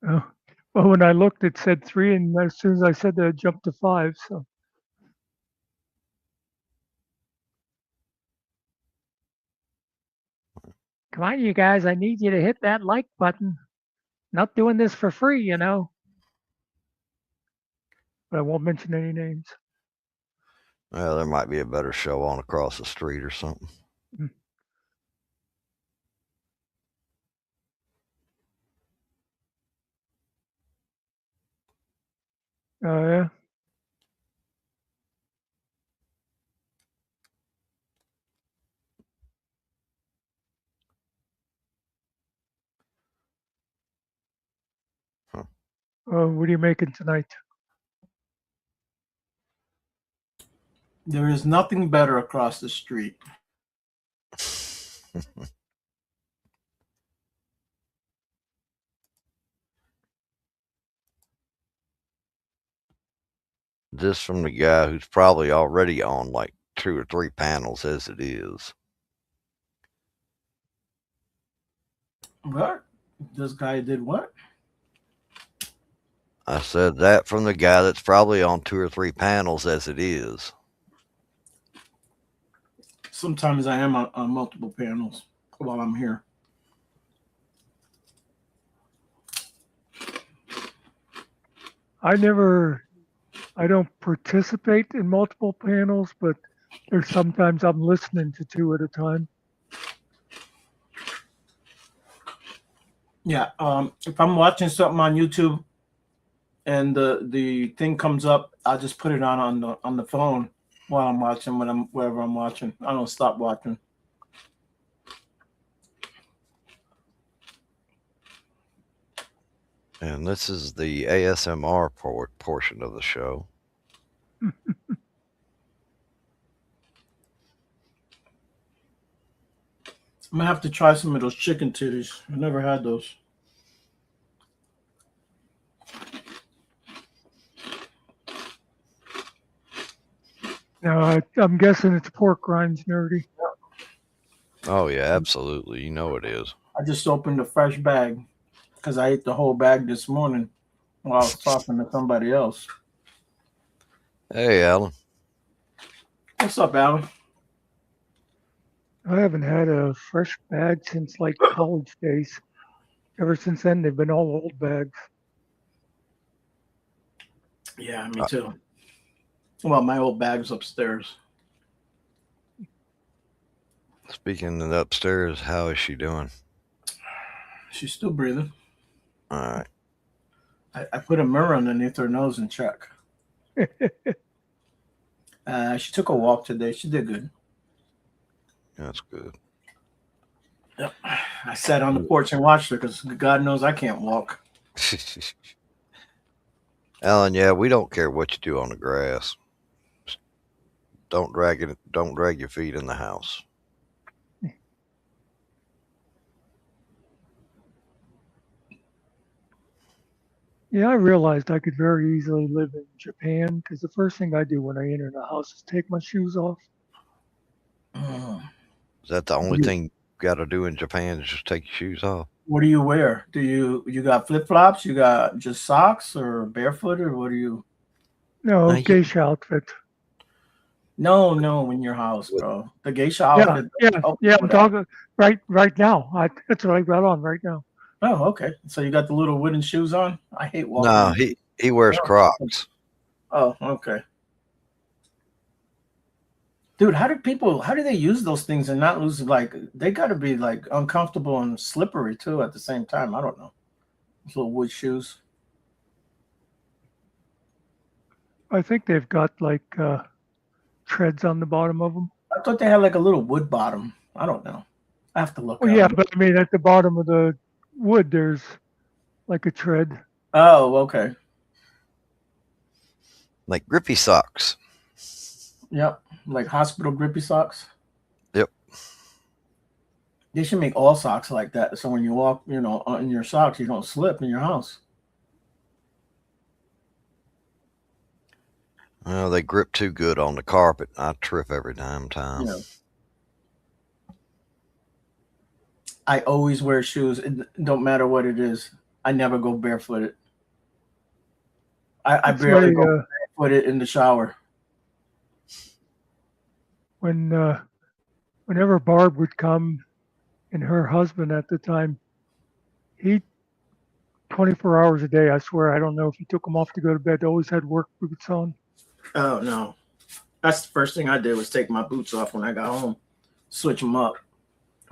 Oh, well, when I looked, it said 3, and as soon as I said that, it jumped to 5. So Come on, you guys. I need you to hit that like button. Not doing this for free, you know. But I won't mention any names. Well, there might be a better show on across the street or something. Oh, yeah. Huh. Oh, what are you making tonight? There is nothing better across the street. This from the guy who's probably already on like 2 or 3 panels as it is. What? This guy did what? I said that from the guy that's probably on 2 or 3 panels as it is. Sometimes I am on multiple panels while I'm here. I don't participate in multiple panels, but there's sometimes I'm listening to 2 at a time. Yeah. If I'm watching something on YouTube and the thing comes up, I'll just put it on the phone while I'm watching wherever I'm watching. I don't stop watching. And this is the ASMR portion of the show. I'm gonna have to try some of those chicken titties. I never had those. Now, I'm guessing it's pork rinds, nerdy. Oh yeah, absolutely. You know it is. I just opened a fresh bag because I ate the whole bag this morning while I was talking to somebody else. Hey, Alan. What's up, Alan? I haven't had a fresh bag since like college days. Ever since then, they've been all old bags. Yeah, me too. Well, my old bag's upstairs. Speaking of upstairs, how is she doing? She's still breathing. All right. I put a mirror underneath her nose and check. She took a walk today. She did good. That's good. Yep. I sat on the porch and watched her because God knows I can't walk. Alan, yeah, we don't care what you do on the grass. Just don't drag your feet in the house. Yeah, I realized I could very easily live in Japan because the first thing I do when I enter the house is take my shoes off. Is that the only thing you got to do in Japan is just take your shoes off? What do you wear? Do you got flip flops? You got just socks or barefoot or what do you? No, Thank you. geisha outfit. No, in your house, bro. The geisha Yeah, outfit. yeah. I'm talking right now. That's what I got on right now. Oh, okay. So you got the little wooden shoes on? I hate walking. No, he wears Crocs. Oh, okay. Dude, how do they use those things and not lose, like, they got to be like uncomfortable and slippery too at the same time. I don't know. Those little wood shoes. I think they've got like treads on the bottom of them. I thought they had like a little wood bottom. I don't know. I have to look. Well, yeah, but I mean, at the bottom of the wood, there's like a tread. Oh, okay. Like grippy socks. Yep. Like hospital grippy socks. Yep. They should make all socks like that. So when you walk, in your socks, you don't slip in your house. Well, they grip too good on the carpet. I trip every damn time. Yeah. I always wear shoes. It don't matter what it is. I never go barefooted. I barely go barefooted in the shower. Whenever Barb would come and her husband at the time, he 24 hours a day. I swear, I don't know if he took them off to go to bed. Always had work boots on. Oh no, that's the first thing I did was take my boots off when I got home, switch them up.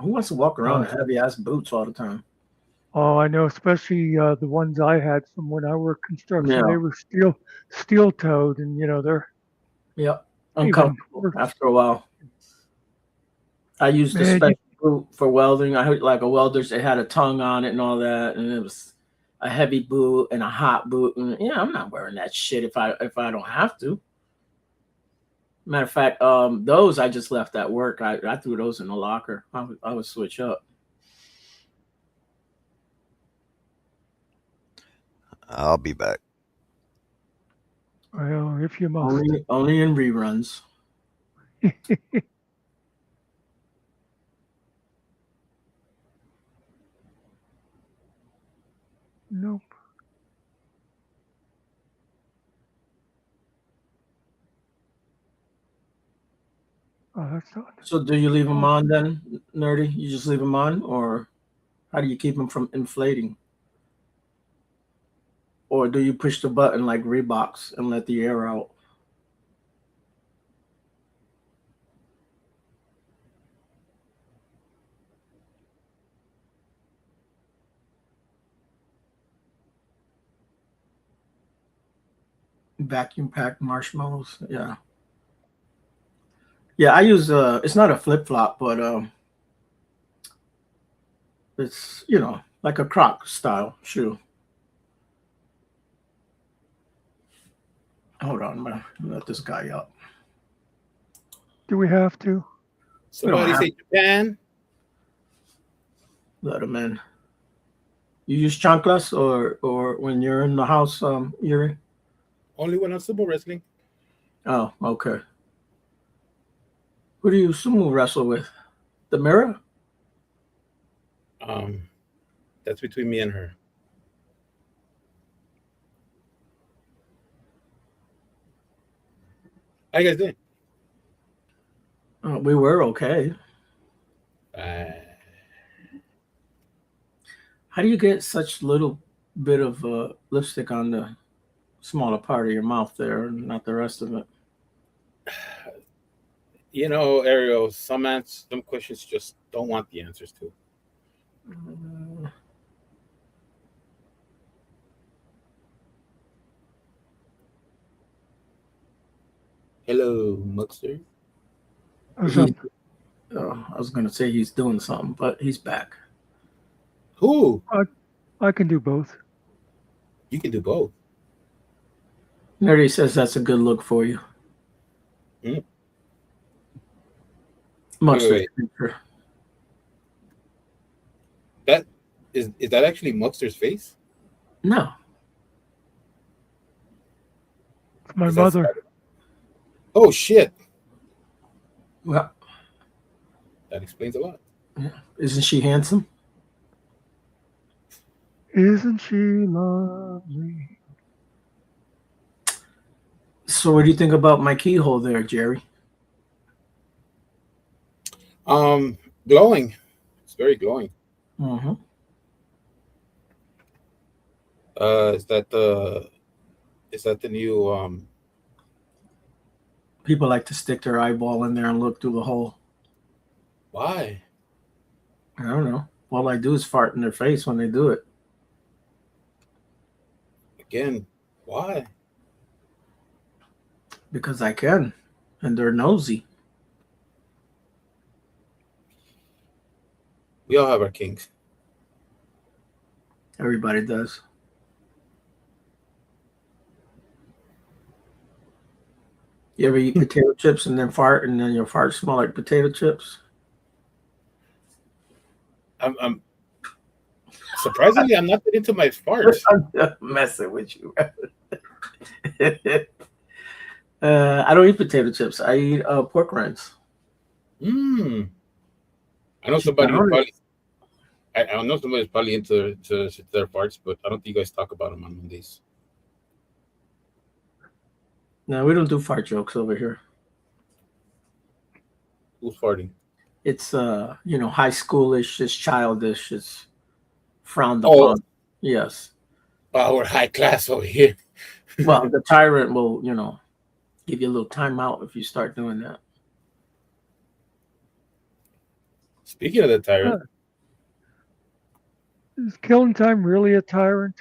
Who wants to walk around in heavy ass boots all the time? Oh, I know, especially the ones I had from when I worked construction. Yeah. They were steel toed, and they're Yep. even Uncomfortable worse. after a while. I used a Man, special boot for welding. I heard like a welder's. It had a tongue on it and all that, and it was a heavy boot and a hot boot. And yeah, I'm not wearing that shit if I don't have to. Matter of fact, those I just left at work. I threw those in the locker. I would switch up. I'll be back. well, if you must. Only in reruns. Nope. Oh, that's not. So do you leave them on then, Nerdy? You just leave them on, or how do you keep them from inflating? Or do you push the button like Reeboks and let the air out? Vacuum packed marshmallows. Yeah. Yeah, I use it's not a flip flop, but it's like a Croc style shoe. Hold on, man. Let this guy up. Do we have to? Somebody say Japan. Let him in. You use chanclas or when you're in the house, Yuri? Only when I'm sumo wrestling. Oh, okay. Who do you sumo wrestle with? The mirror? That's between me and her. How you guys doing? We were okay. How do you get such little bit of lipstick on the smaller part of your mouth there, and not the rest of it? Ariel, some questions just don't want the answers to. Hello, Muckster. I was going to say he's doing something, but he's back. Who? I can do both. You can do both. Nerdy says that's a good look for you. Muckster. Wait. That is that actually Muckster's face? No. It's my mother. Oh shit. Well, that explains a lot. Yeah. Isn't she handsome? Isn't she lovely? So what do you think about my keyhole there, Jerry? Glowing. It's very glowing. Mm-hmm. Is that the new People like to stick their eyeball in there and look through the hole. Why? I don't know. All I do is fart in their face when they do it. Again, why? Because I can, and they're nosy. We all have our kinks. Everybody does. You ever eat potato chips and then fart, and then your fart smell like potato chips? I'm surprisingly, I'm not that into my farts. I'm just messing with you. I don't eat potato chips. I eat pork rinds. I know somebody who probably. I know somebody's probably into their farts, but I don't think you guys talk about them on Mondays. No, we don't do fart jokes over here. Who's farting? It's high schoolish, it's childish, it's frowned Oh, upon. Yes. we're high class over here. Well, the tyrant will, give you a little timeout if you start doing that. Speaking of the tyrant, Is Killing Time really a tyrant?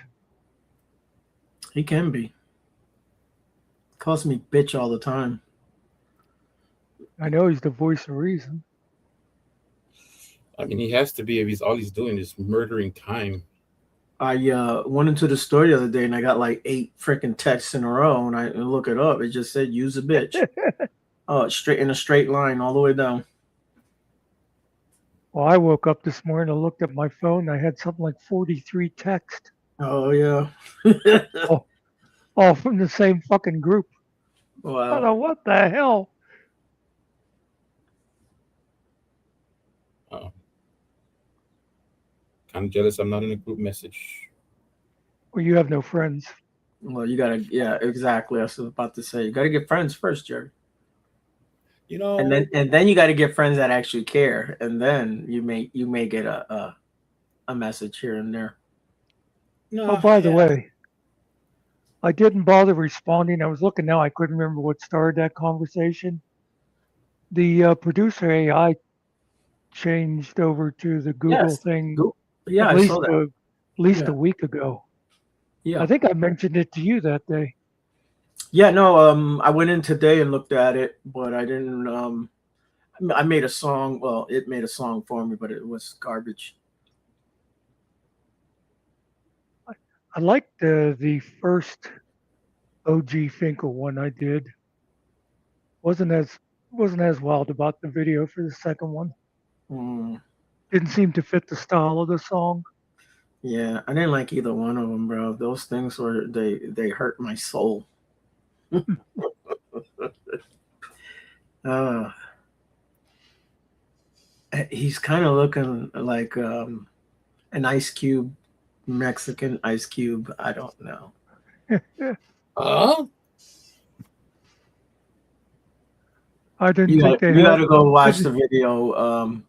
He can be. Calls me bitch all the time. I know he's the voice of reason. I mean, he has to be if he's doing is murdering time. I went into the store the other day and I got like 8 freaking texts in a row, and I look it up. It just said use a bitch. Straight in a straight line all the way down. Well, I woke up this morning and looked at my phone. I had something like 43 texts, Oh yeah. all from the same fucking group. I Wow. thought, what the hell? I'm jealous I'm not in a group message. Well, you have no friends. Well, you gotta, yeah, exactly. I was about to say, you gotta get friends first, Jerry. And then you gotta get friends that actually care, and then you may get a message here and there. No, by the way, I didn't bother responding. I was looking now. I couldn't remember what started that conversation. The producer AI changed over to the Google thing. Yeah, at I least saw that. At least a week ago. Yeah, I think I mentioned it to you that day. Yeah, no. I went in today and looked at it, but I didn't. I made a song. Well, it made a song for me, but it was garbage. I liked the first OG Finkel one I did. Wasn't as wild about the video for the second one. Didn't seem to fit the style of the song. Yeah, I didn't like either one of them, bro. Those things were they hurt my soul. He's kind of looking like an Ice Cube, Mexican Ice Cube. I don't know. I didn't think they you had. got to go watch the video.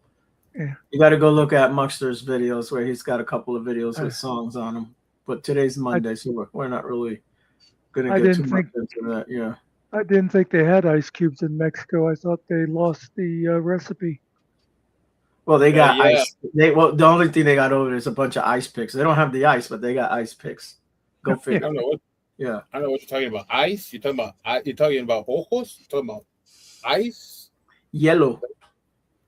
Yeah. You got to go look at Muckster's videos where he's got a couple of videos with songs on them. But today's Monday, so we're not really going to get too much into that. Yeah. I didn't think they had ice cubes in Mexico. I thought they lost the recipe. Well, they got ice. The only thing they got over there is a bunch of ice picks. They don't have the ice, but they got ice picks. Go figure. I don't know what. Yeah. I don't know what you're talking about. Ice? You're talking about ojos? You're talking about ice? Yellow.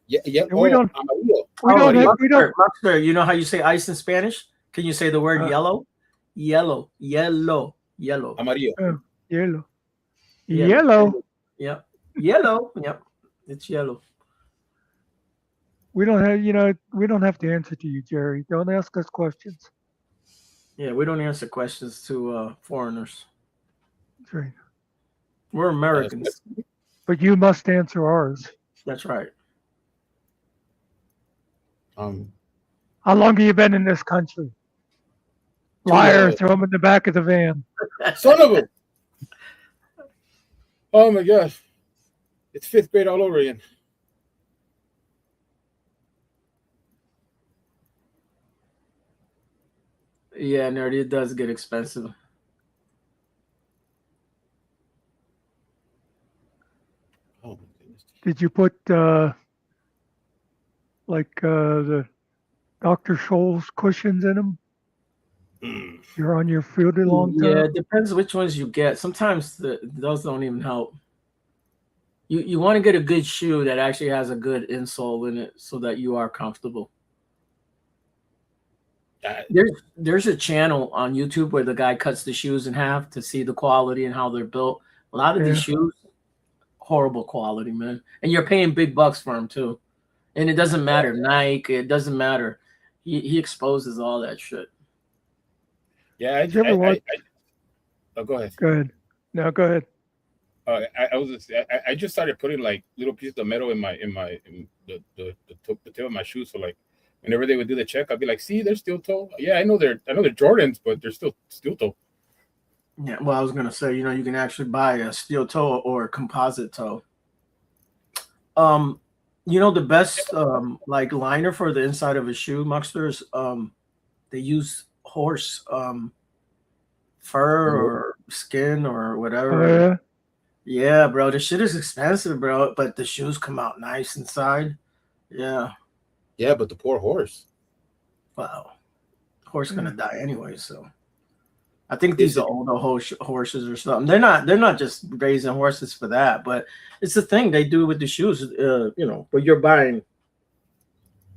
Yeah. We don't. Muckster, you know how you say ice in Spanish? Can you say the word yellow? Yellow. Amarillo. Yellow. Yep. Yellow. Yep. It's yellow. We don't have to answer to you, Jerry. Don't ask us questions. Yeah, we don't answer questions to foreigners. That's right. We're Americans. But you must answer ours. That's right. How long have you been in this country? Liar, throw him in the back of the van. Son of a... Oh my gosh. It's 5th grade all over again. Yeah, nerdy, it does get expensive. Oh my goodness. Did you put the Dr. Scholl's cushions in them? You're on your foot a long time. Yeah, it depends which ones you get. Sometimes those don't even help. You want to get a good shoe that actually has a good insole in it so that you are comfortable. There's a channel on YouTube where the guy cuts the shoes in half to see the quality and how they're built. A lot of these shoes, horrible quality, man. And you're paying big bucks for them too. And it doesn't matter. Nike, it doesn't matter. He exposes all that shit. Yeah, Did you ever watch? Go ahead. Go ahead. No, go ahead. I just started putting like little pieces of metal in the tip of my shoes. So like whenever they would do the check, I'd be like, "See, they're steel toe. Yeah, I know they're Jordans, but they're still steel toe." Yeah, well, I was gonna say, you can actually buy a steel toe or a composite toe. You know the best like liner for the inside of a shoe, Mucksters. They use horse fur or skin or Oh whatever. yeah. Yeah, bro. The shit is expensive, bro, but the shoes come out nice inside. Yeah. Yeah, but the poor horse. Wow. Horse gonna Mm. die anyway, so I think Is these are it? older horses or something. They're not just raising horses for that, but it's the thing they do with the shoes. You know, but you're buying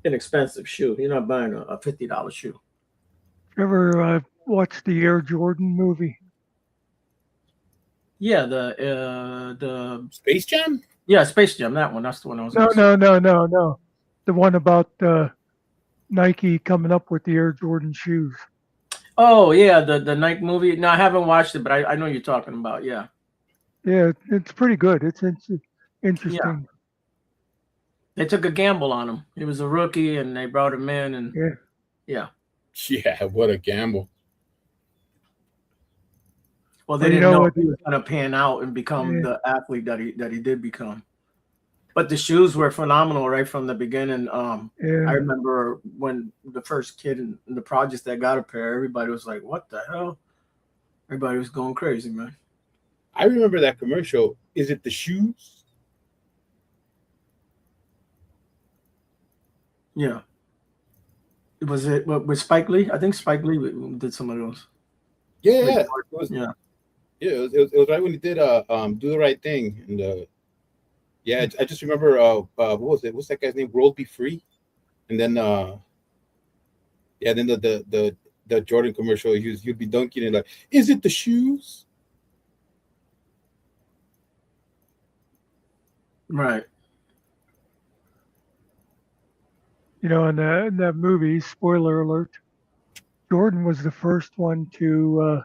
an expensive shoe. You're not buying a $50 shoe. Ever watched the Air Jordan movie? Yeah, the Space Jam? yeah, Space Jam. That one. That's the one I was No, gonna say. no, no, no, no. The one about Nike coming up with the Air Jordan shoes. Oh yeah, the Nike movie. No, I haven't watched it, but I know you're talking about. Yeah, Yeah, it's pretty good. It's yeah. interesting. They took a gamble on him. He was a rookie, and they brought him in, and Yeah. yeah. Yeah, what a gamble. Well, they Well, you didn't know know what? if he was going to pan out and become Yeah, the athlete that he did become. But the shoes were phenomenal right from the beginning. I yeah. remember when the first kid in the project that got a pair, everybody was like, "What the hell?" Everybody was going crazy, man. I remember that commercial. Is it the shoes? Yeah. Was it with Spike Lee? I think Spike Lee did some of those. Yeah, With yeah. Jordan. Yeah. Yeah, it was right when he did Do the Right Thing. And yeah, I just remember what was it? What's that guy's name? World Be Free. And then yeah, then the Jordan commercial, you'd be dunking and like, is it the shoes? Right. You know, in that movie, spoiler alert, Jordan was the first one to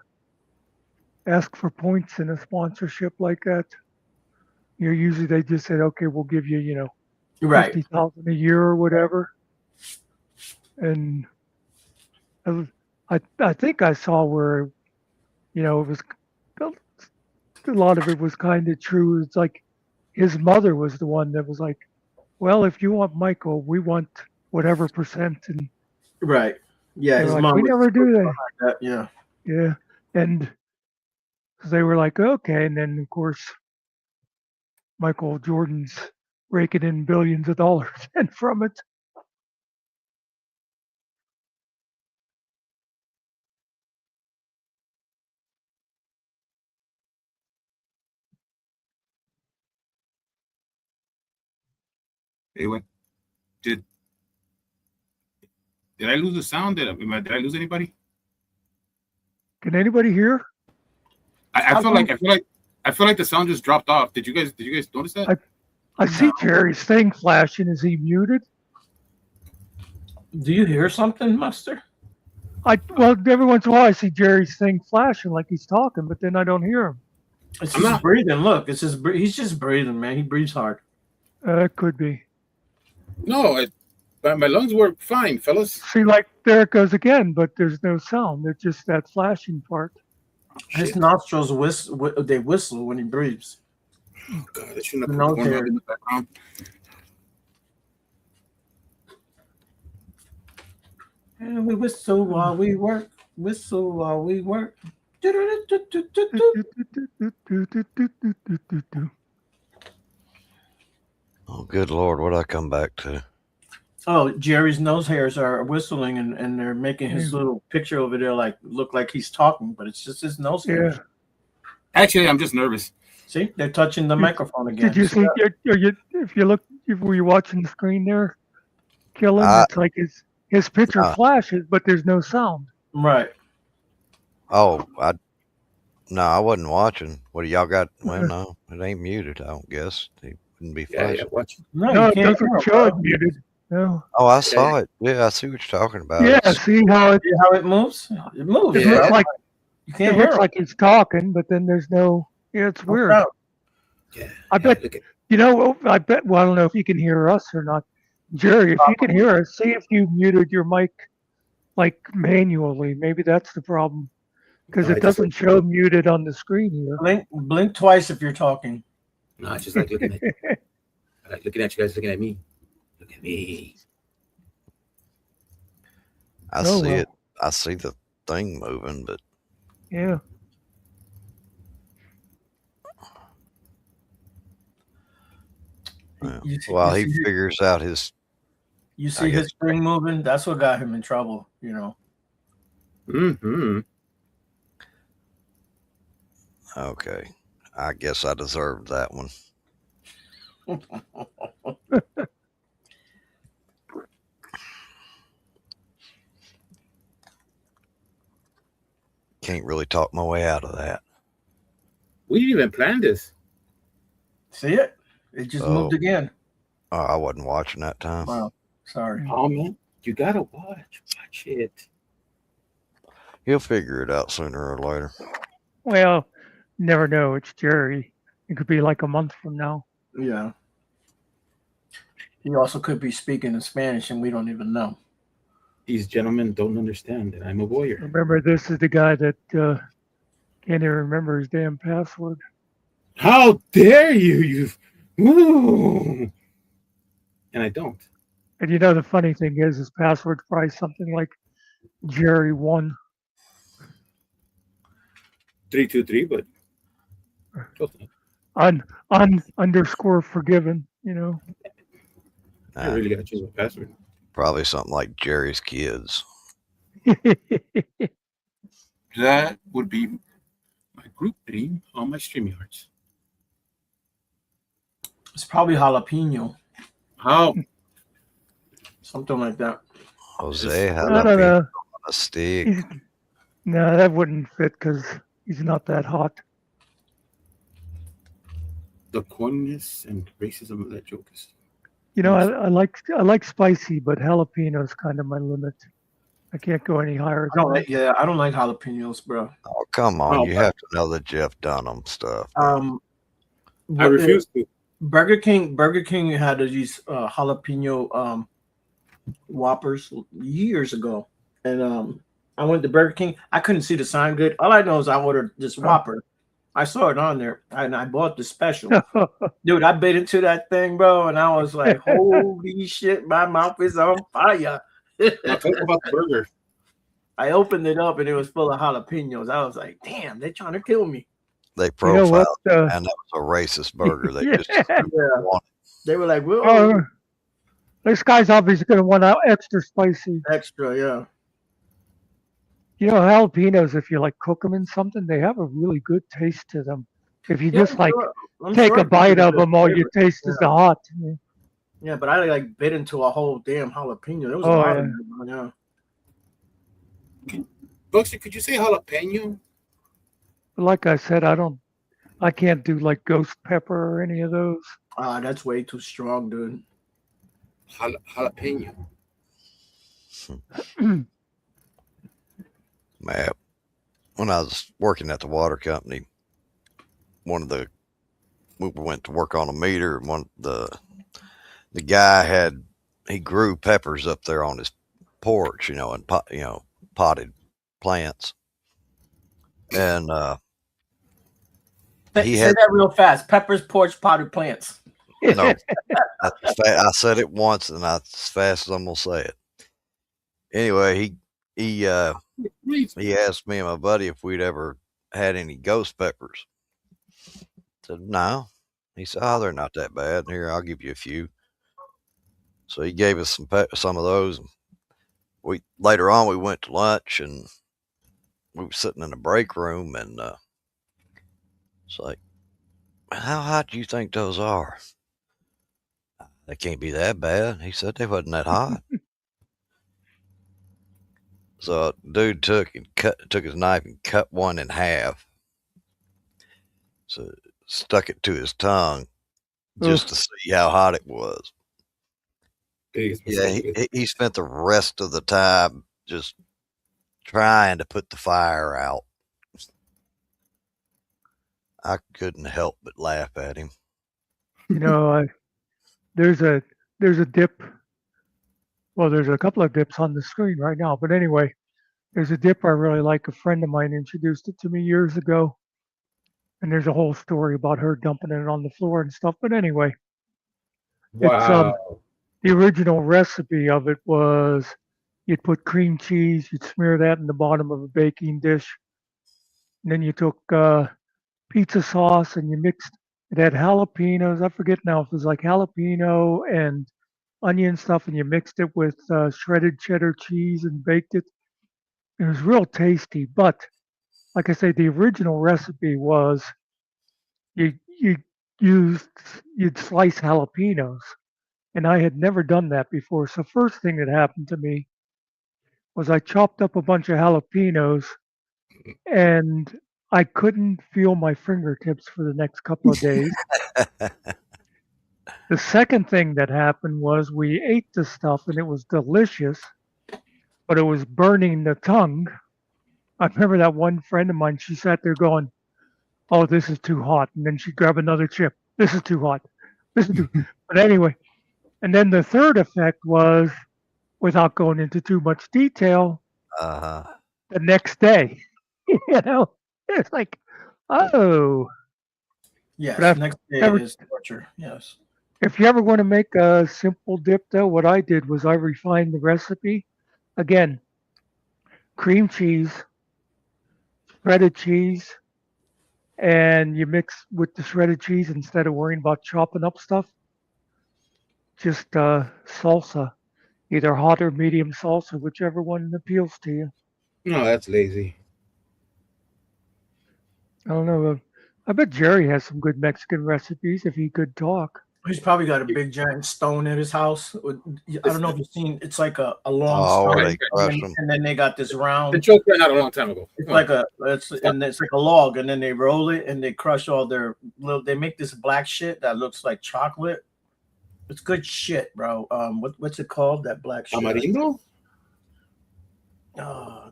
ask for points in a sponsorship like that. You know, usually they just said, "Okay, we'll give you, Right. 50,000 a year or whatever." And I think I saw where, it was a lot of it was kind of true. It's like his mother was the one that was like, "Well, if you want Michael, we want whatever percent," and Right. Yeah, they were his like, mom "We was never do that." that. Yeah. Yeah, and so they were like, "Okay," and then of course Michael Jordan's raking in billions of dollars and from it. Anyway, did did I lose the sound? Did I lose anybody? Can anybody hear? I feel like I feel like the sound just dropped off. Did you guys notice that? I see Jerry's thing flashing. Is he muted? Do you hear something, Muster? Well, every once in a while I see Jerry's thing flashing like he's talking, but then I don't hear him. It's just breathing. Look, it's just he's just breathing, man. He breathes hard. It could be. No, my lungs work fine, fellas. See, like there it goes again, but there's no sound. It's just that flashing part. His nostrils they whistle when he breathes. Oh God, I shouldn't have put one in the background. And we whistle while we work. Whistle while we work. Oh, good Lord, what I come back to? Oh, Jerry's nose hairs are whistling and they're making his little picture over there look like he's talking, but it's just his nose hairs. Actually, I'm just nervous. See, they're touching the microphone again. Did you see? If you look, were you watching the screen there, Killing? It's like his picture flashes, but there's no sound. Right. Oh, I wasn't watching. What do y'all got? Well, no, it ain't muted. I don't guess it wouldn't be flashing. Yeah, watch. No, it doesn't show it muted. No. Oh, I saw it. Yeah, I see what you're talking about. Yeah, see how it moves? It moves. It looks like you can't it hear looks like he's talking, but then there's no. Yeah, it's weird. Yeah, I bet. I bet. Well, I don't know if you can hear us or not, Jerry. If you can hear us, see if you muted your mic, like manually. Maybe that's the problem, because it doesn't show muted on the screen here. Blink twice if you're talking. No, it's just like looking at you guys looking at me. Look at me. I Oh, see well. it. I see the thing moving, but Yeah. while he figures out his, You see his string moving? That's what got him in trouble, you know. Mm-hmm. okay, I guess I deserved that one. Can't really talk my way out of that. We didn't even plan this. See it? It just moved again. I wasn't watching that time. Wow. Sorry. Oh man, you gotta watch it. He'll figure it out sooner or later. Well, never know. It's Jerry. It could be like a month from now. Yeah. He also could be speaking in Spanish and we don't even know. These gentlemen don't understand that I'm a voyeur. Remember, this is the guy that can't even remember his damn password. How dare you? Ooh. And I don't. And you know, the funny thing is, his password's probably something like Jerry1. 323, but close enough. Underscore forgiven, you know. I really gotta change my password. Probably something like Jerry's Kids. That would be my group name on my StreamYards. It's probably jalapeno. How? Something like that. Jose I don't know. on a stick. No, that wouldn't fit because he's not that hot. The corniness and racism of that joke is. You know, I like spicy, but jalapeno is kind of my limit. I can't go any higher. I don't like jalapenos, bro. Oh, come on. You have to know the Jeff Dunham stuff. I refuse to. Burger King had these jalapeno Whoppers years ago. And I went to Burger King. I couldn't see the sign good. All I know is I ordered this Whopper. I saw it on there, and I bought the special. Dude, I bit into that thing, bro, and I was like, holy shit, my mouth is on fire. Now talk about the burger. I opened it up, and it was full of jalapenos. I was like, damn, they're trying to kill me. They profiled and that was a racist burger. They just They were like, whoa. This guy's obviously going to want out extra spicy. Extra, yeah. You know, jalapenos, if you like cook them in something, they have a really good taste to them. If you just like take a bite of them, all you taste is the hot. Yeah, but I like bit into a whole damn jalapeno. There was a lot of them, yeah. Buxy, could you say jalapeno? Like I said, I can't do like ghost pepper or any of those. That's way too strong, dude. Jalapeno. Man, when I was working at the water company, we went to work on a meter, and the guy he grew peppers up there on his porch, and potted plants, and Say that real fast. Peppers, porch, potted plants. No, I said it once, and that's as fast as I'm gonna say it. Anyway, he asked me and my buddy if we'd ever had any ghost peppers. I said no. He said, "Oh, they're not that bad. Here, I'll give you a few." So he gave us some of those. Later on we went to lunch, and we were sitting in the break room, and it's like, "How hot do you think those are?" "They can't be that bad." He said they wasn't that hot. So dude took his knife and cut one in half. So stuck it to his tongue just to see how hot it was. Yeah, he spent the rest of the time just trying to put the fire out. I couldn't help but laugh at him. You know, there's a dip. Well, there's a couple of dips on the screen right now. But anyway, there's a dip I really like. A friend of mine introduced it to me years ago. And there's a whole story about her dumping it on the floor and stuff. But anyway, wow. the original recipe of it was you'd put cream cheese, you'd smear that in the bottom of a baking dish, and then you took pizza sauce and you mixed. It had jalapenos. I forget now if it was like jalapeno and onion stuff, and you mixed it with shredded cheddar cheese and baked it. It was real tasty. But like I say, the original recipe was you used you'd slice jalapenos, and I had never done that before. So first thing that happened to me was I chopped up a bunch of jalapenos, and I couldn't feel my fingertips for the next couple of days. The second thing that happened was we ate the stuff and it was delicious, but it was burning the tongue. I remember that one friend of mine, she sat there going, "Oh, this is too hot." And then she'd grab another chip. "This is too hot. This is too." But anyway, and then the third effect was, without going into too much detail, Uh-huh. the next day, it's like, oh. Yes, But next day ever, is torture. Yes. if you ever want to make a simple dip, though, what I did was I refined the recipe. Again, cream cheese, shredded cheese, and you mix with the shredded cheese instead of worrying about chopping up stuff. Just salsa, either hot or medium salsa, whichever one appeals to you. No, that's lazy. I don't know. I bet Jerry has some good Mexican recipes if he could talk. He's probably got a big giant stone at his house. I don't know if you've seen. It's like a long Oh, stone, they crush them. and then they got this The round. joke ran out a long time ago. It's like it's like a log, and then they roll it and they crush all their little. They make this black shit that looks like chocolate. It's good shit, bro. What's it called? That black shit. Tamarindo?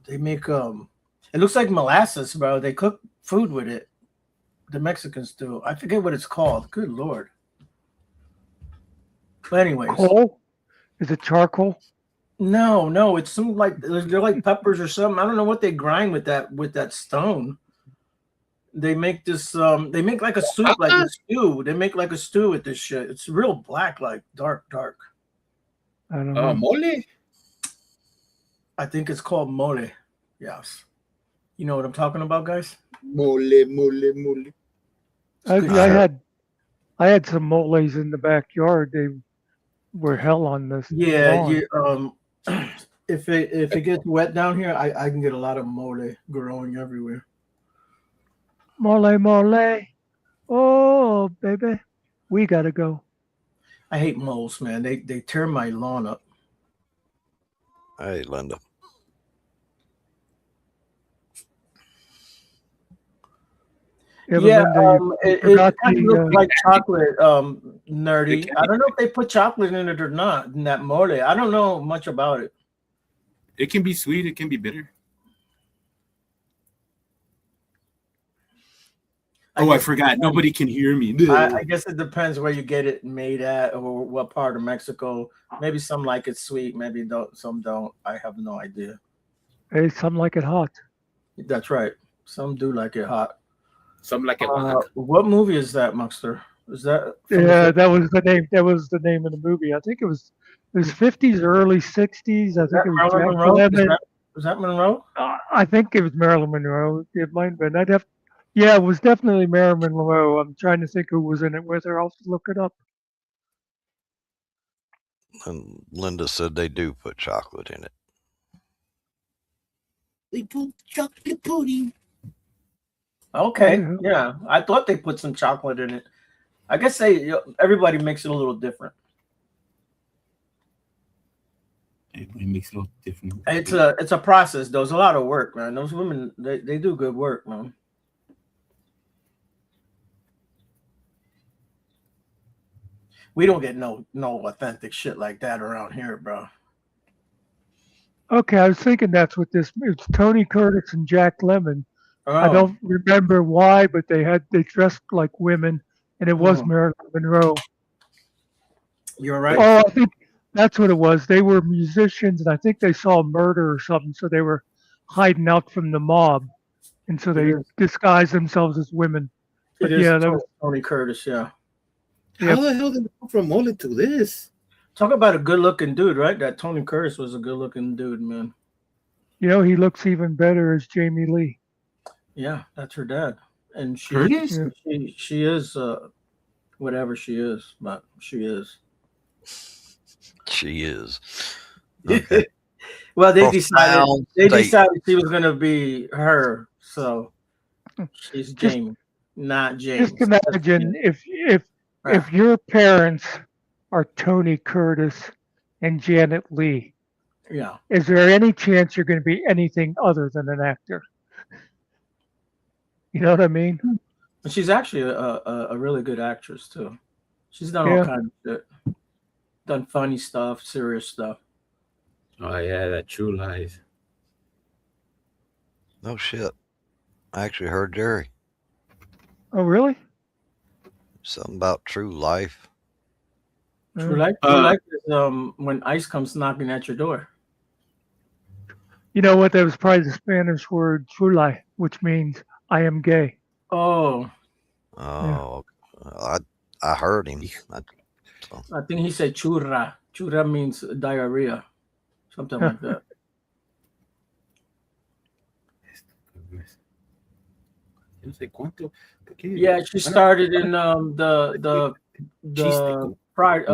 They make it looks like molasses, bro. They cook food with it. The Mexicans do. I forget what it's called. Good lord. But anyways, Coal? Is it charcoal? no, it's some like they're like peppers or something. I don't know what they grind with that stone. They make this they make like a soup, like a stew. They make like a stew with this shit. It's real black, like dark. I don't know. Mole? I think it's called mole. Yes. You know what I'm talking about, guys? Mole. I had some moles in the backyard. They were hell on this. Yeah, lawn. if it gets wet down here, I can get a lot of mole growing everywhere. Mole. Oh, baby. We got to go. I hate moles, man. They tear my lawn up. Hey, Linda. Yeah, it kind of looks the, like chocolate, nerdy. I don't know if they put chocolate in it or not, in that mole. I don't know much about it. It can be sweet. It can be bitter. I forgot. Nobody can hear me. I guess it depends where you get it made at or what part of Mexico. Maybe some like it sweet, maybe some don't. I have no idea. hey, some like it hot. That's right. Some do like it hot. Some like it. What movie is that, Muckster? Is that? Yeah, that was the name. That was the name of the movie. I think it was 50s or early 60s. I think it was Marilyn Monroe. Was that Monroe? I think it was Marilyn Monroe. It might have been. Yeah, it was definitely Marilyn Monroe. I'm trying to think who was in it with her. I'll have to look it up. And Linda said they do put chocolate in it. They put chocolate pudding. Okay, yeah. I thought they put some chocolate in it. I guess everybody makes it a little different. Everybody makes it a little different. It's a process, though. It's a lot of work, man. Those women, they do good work, man. We don't get no authentic shit like that around here, bro. Okay, I was thinking that's what it's Tony Curtis and Jack Lemmon. Oh. I don't remember why, but they dressed like women, and it was Marilyn Monroe. You're right. Oh, I think that's what it was. They were musicians, and I think they saw murder or something, so they were hiding out from the mob, and so they disguised themselves as women. But that was Tony Curtis, yeah. How the hell did we go from mole to this? Talk about a good-looking dude, right? That Tony Curtis was a good-looking dude, man. You know, he looks even better as Jamie Lee. Yeah, that's her dad, and Curtis? she is whatever she is, but she is. She is. Okay. Well, they Profound decided she was gonna be her, so she's Just- Jamie, not James. Just imagine if your parents are Tony Curtis and Janet Leigh. Yeah. Is there any chance you're going to be anything other than an actor? You know what I mean? And she's actually a really good actress too. She's done Yeah. all kinds of shit. Done funny stuff, serious stuff. Oh yeah, that True Lies. No shit. I actually heard Jerry. Oh, really? Something about true life. True Life is when ice comes knocking at your door. You know what? That was probably the Spanish word "chulai," which means "I am gay." Oh, Oh, I heard him. I think he said churra. Churra means diarrhea, something like that. Yeah, she started in the prior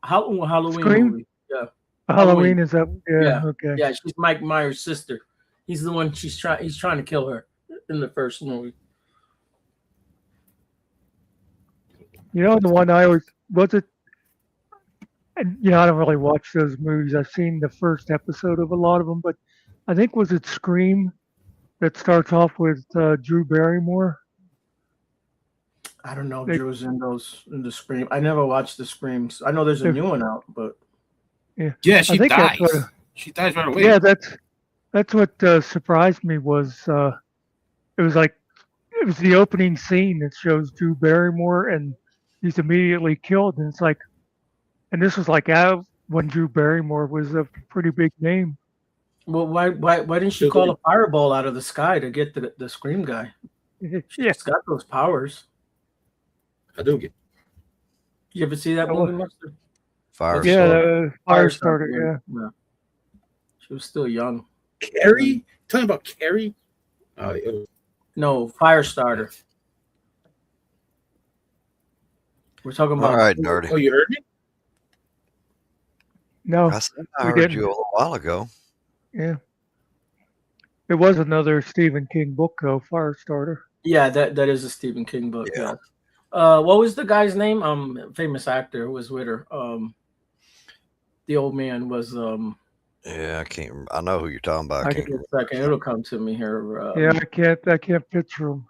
Halloween Scream? movie. Yeah, Halloween is up. Yeah. Okay. yeah. She's Mike Myers' sister. He's the one he's trying to kill her in the first movie. You know, the one I always was it. And I don't really watch those movies. I've seen the first episode of a lot of them, but I think was it Scream that starts off with Drew Barrymore. I don't know if Drew's in the Scream. I never watched the Screams. I know there's a new one out, but Yeah, she I think dies. that's what- She dies right away. Yeah, that's what surprised me was it was the opening scene that shows Drew Barrymore and he's immediately killed, and it's like, and this was like out when Drew Barrymore was a pretty big name. well, why didn't she call a fireball out of the sky to get the Scream guy? She's got those powers. I do get. You ever see that movie, Muckster? Firestarter. Firestarter. Yeah. She was still young. Carrie? Talking about Carrie? No, Firestarter. We're talking about. All right, nerdy. Oh, you heard me? No, I said I we heard didn't. you a little while ago. Yeah. It was another Stephen King book, though, Firestarter. Yeah, that is a Stephen King book. Yeah. What was the guy's name? Famous actor who was with her. The old man was. Yeah, I can't. I know who you're talking about. I give it a second. It'll come to me here. Yeah, I can't picture him.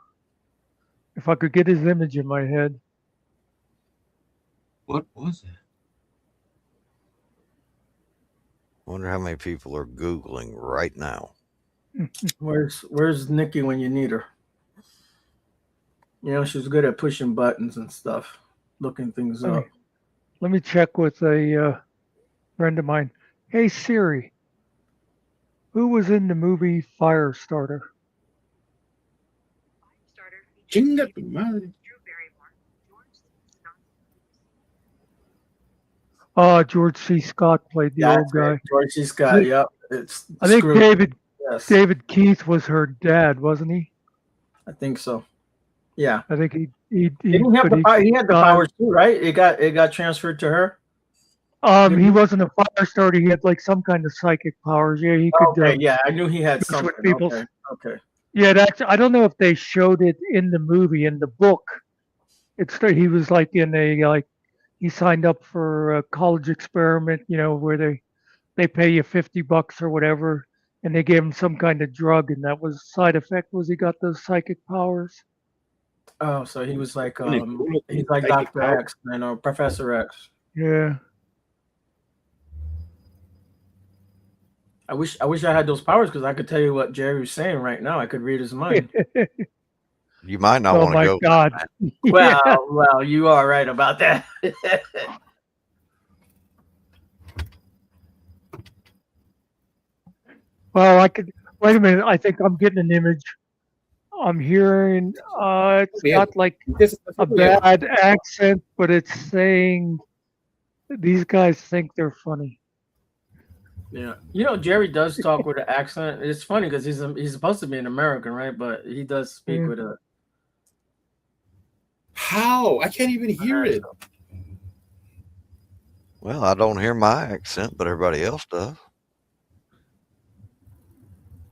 If I could get his image in my head. What was it? Wonder how many people are Googling right now. Where's Nikki when you need her? You know, she was good at pushing buttons and stuff, looking things up. Let me check with a friend of mine. Hey Siri, who was in the movie Firestarter? Chinga tu madre. George C. Scott played the old guy. George C. Scott, yep. I think Scrooge. David Keith was her dad, wasn't he? I think so. Yeah. I think he he had the powers too, right? It got transferred to her. He wasn't a fire starter. He had like some kind of psychic powers. Yeah, he could. Okay, yeah, I knew he had something. Okay. Yeah, I don't know if they showed it in the movie. In the book, he was like in a he signed up for a college experiment, where they pay you $50 or whatever, and they gave him some kind of drug, and that was side effect was he got those psychic powers. Oh, so he was like he's like Dr. X or Professor X. Yeah. I wish I had those powers because I could tell you what Jerry was saying right now. I could read his mind. You might not want to go. Oh my God! Well, you are right about that. Well, I could wait a minute. I think I'm getting an image. I'm hearing it's got like a bad accent, but it's saying These guys think they're funny. Yeah, Jerry does talk with an accent. It's funny because he's supposed to be an American, right? But he does speak Yeah. with a. How? I can't even hear it. Well, I don't hear my accent, but everybody else does.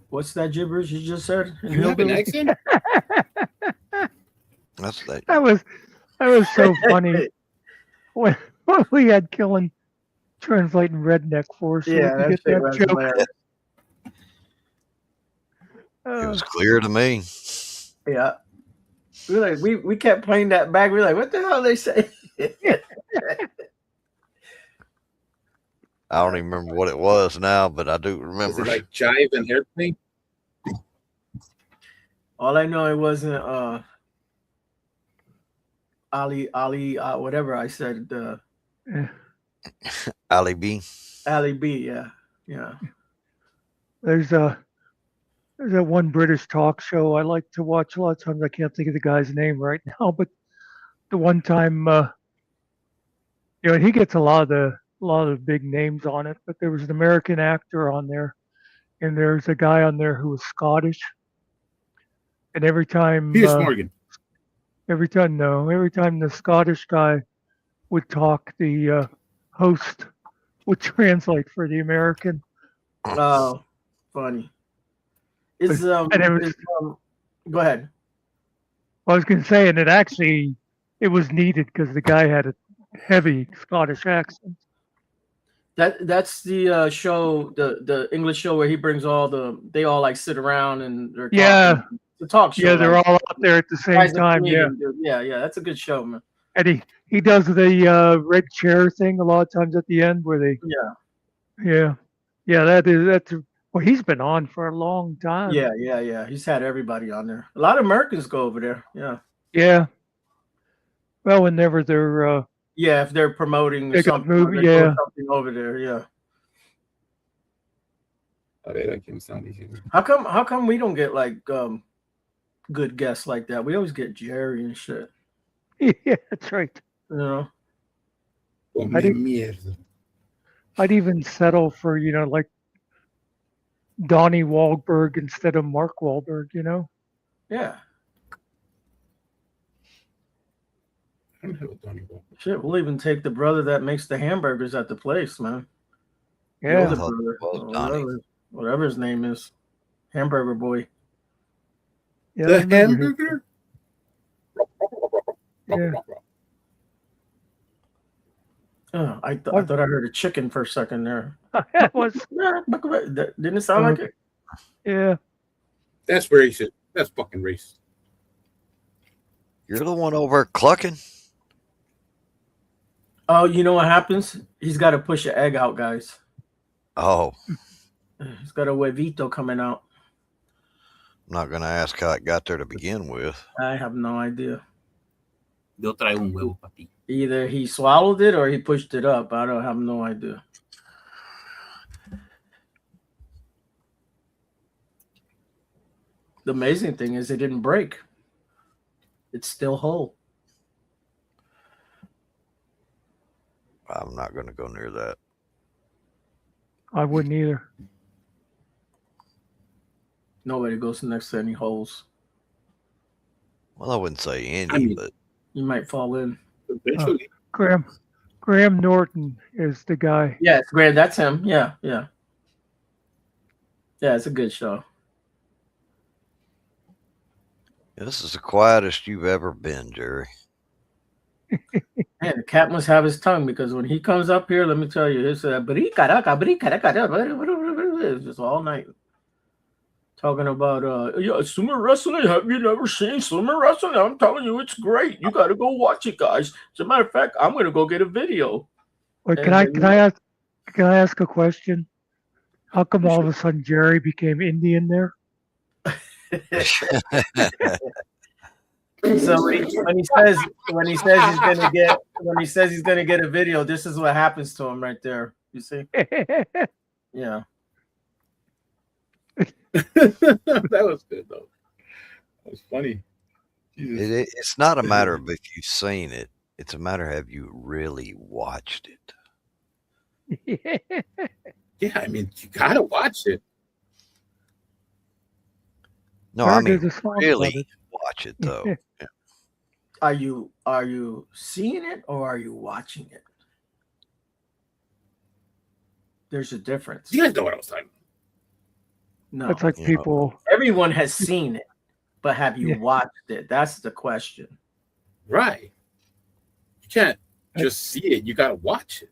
What's that gibberish you just said? You have an accent? That's that. That was so funny when we had Killen translating redneck for us so we Yeah, could that get shit that was joke. hilarious. It was clear to me. Yeah. We kept playing that back. We're like, what the hell are they say? I don't even remember what it was now, but I do Was remember. it like jive and airplane? All I know, it wasn't Ali, whatever I said. Ali B. Ali B. Yeah. There's that one British talk show I like to watch a lot of times. I can't think of the guy's name right now, but the one time, he gets a lot of the big names on it. But there was an American actor on there, and there's a guy on there who was Scottish. And every time Piers Morgan. every time the Scottish guy would talk, the host would translate for the American. Oh, funny. Go ahead. I was going to say, and it was needed because the guy had a heavy Scottish accent. That's the show, the English show where he brings they all like sit around and they're talking. Yeah. The talk show. Yeah, they're all out there at the same time. Yeah. Yeah. That's a good show, man. And he does the red chair thing a lot of times at the end where they. Yeah. That's well, he's been on for a long time. Yeah. He's had everybody on there. A lot of Americans go over there. Yeah. Yeah. Well, whenever they're. If they're promoting something, something over there. Yeah. How come we don't get like good guests like that? We always get Jerry and shit. Yeah, that's right. I'd even settle for, like Donnie Wahlberg instead of Mark Wahlberg, Yeah. Shit, we'll even take the brother that makes the hamburgers at the place, man. Yeah. The brother, whatever his name is. Hamburger boy. Yeah, the hamburger? Yeah. Oh, I thought I heard a chicken for a second there. That was. Didn't it sound like it? Yeah. That's racist. That's fucking racist. You're the one over clucking. Oh, you know what happens? He's got to push an egg out, guys. Oh. He's got a huevito coming out. I'm not going to ask how it got there to begin with. I have no idea. Yo traigo un huevo para ti. Either he swallowed it or he pushed it up. I don't have no idea. The amazing thing is it didn't break. It's still whole. I'm not going to go near that. I wouldn't either. Nobody goes next to any holes. Well, I wouldn't say any, but you might fall in. Eventually. Graham Norton is the guy. Yeah, it's Graham. That's him. Yeah. Yeah, it's a good show. This is the quietest you've ever been, Jerry. Man, the cat must have his tongue because when he comes up here, let me tell you, it's just all night talking about sumo wrestling. Have you never seen sumo wrestling? I'm telling you, it's great. You got to go watch it, guys. As a matter of fact, I'm going to go get a video. Wait, can I ask a question? How come all of a sudden Jerry became Indian there? So when he says he's gonna get a video, this is what happens to him right there. You see? Yeah. That was good though. That was funny. It's not a matter of if you've seen it. It's a matter of have you really watched it. Yeah, I mean, you gotta watch it. No, Heard I mean there's a song about really it. watch it though. Yeah. Are you seeing it or are you watching it? There's a difference. You guys know what I was talking about. No. It's like You know, people. Everyone has seen it, but have you Yeah. watched it? That's the question. Right. You can't just see it. You gotta watch it.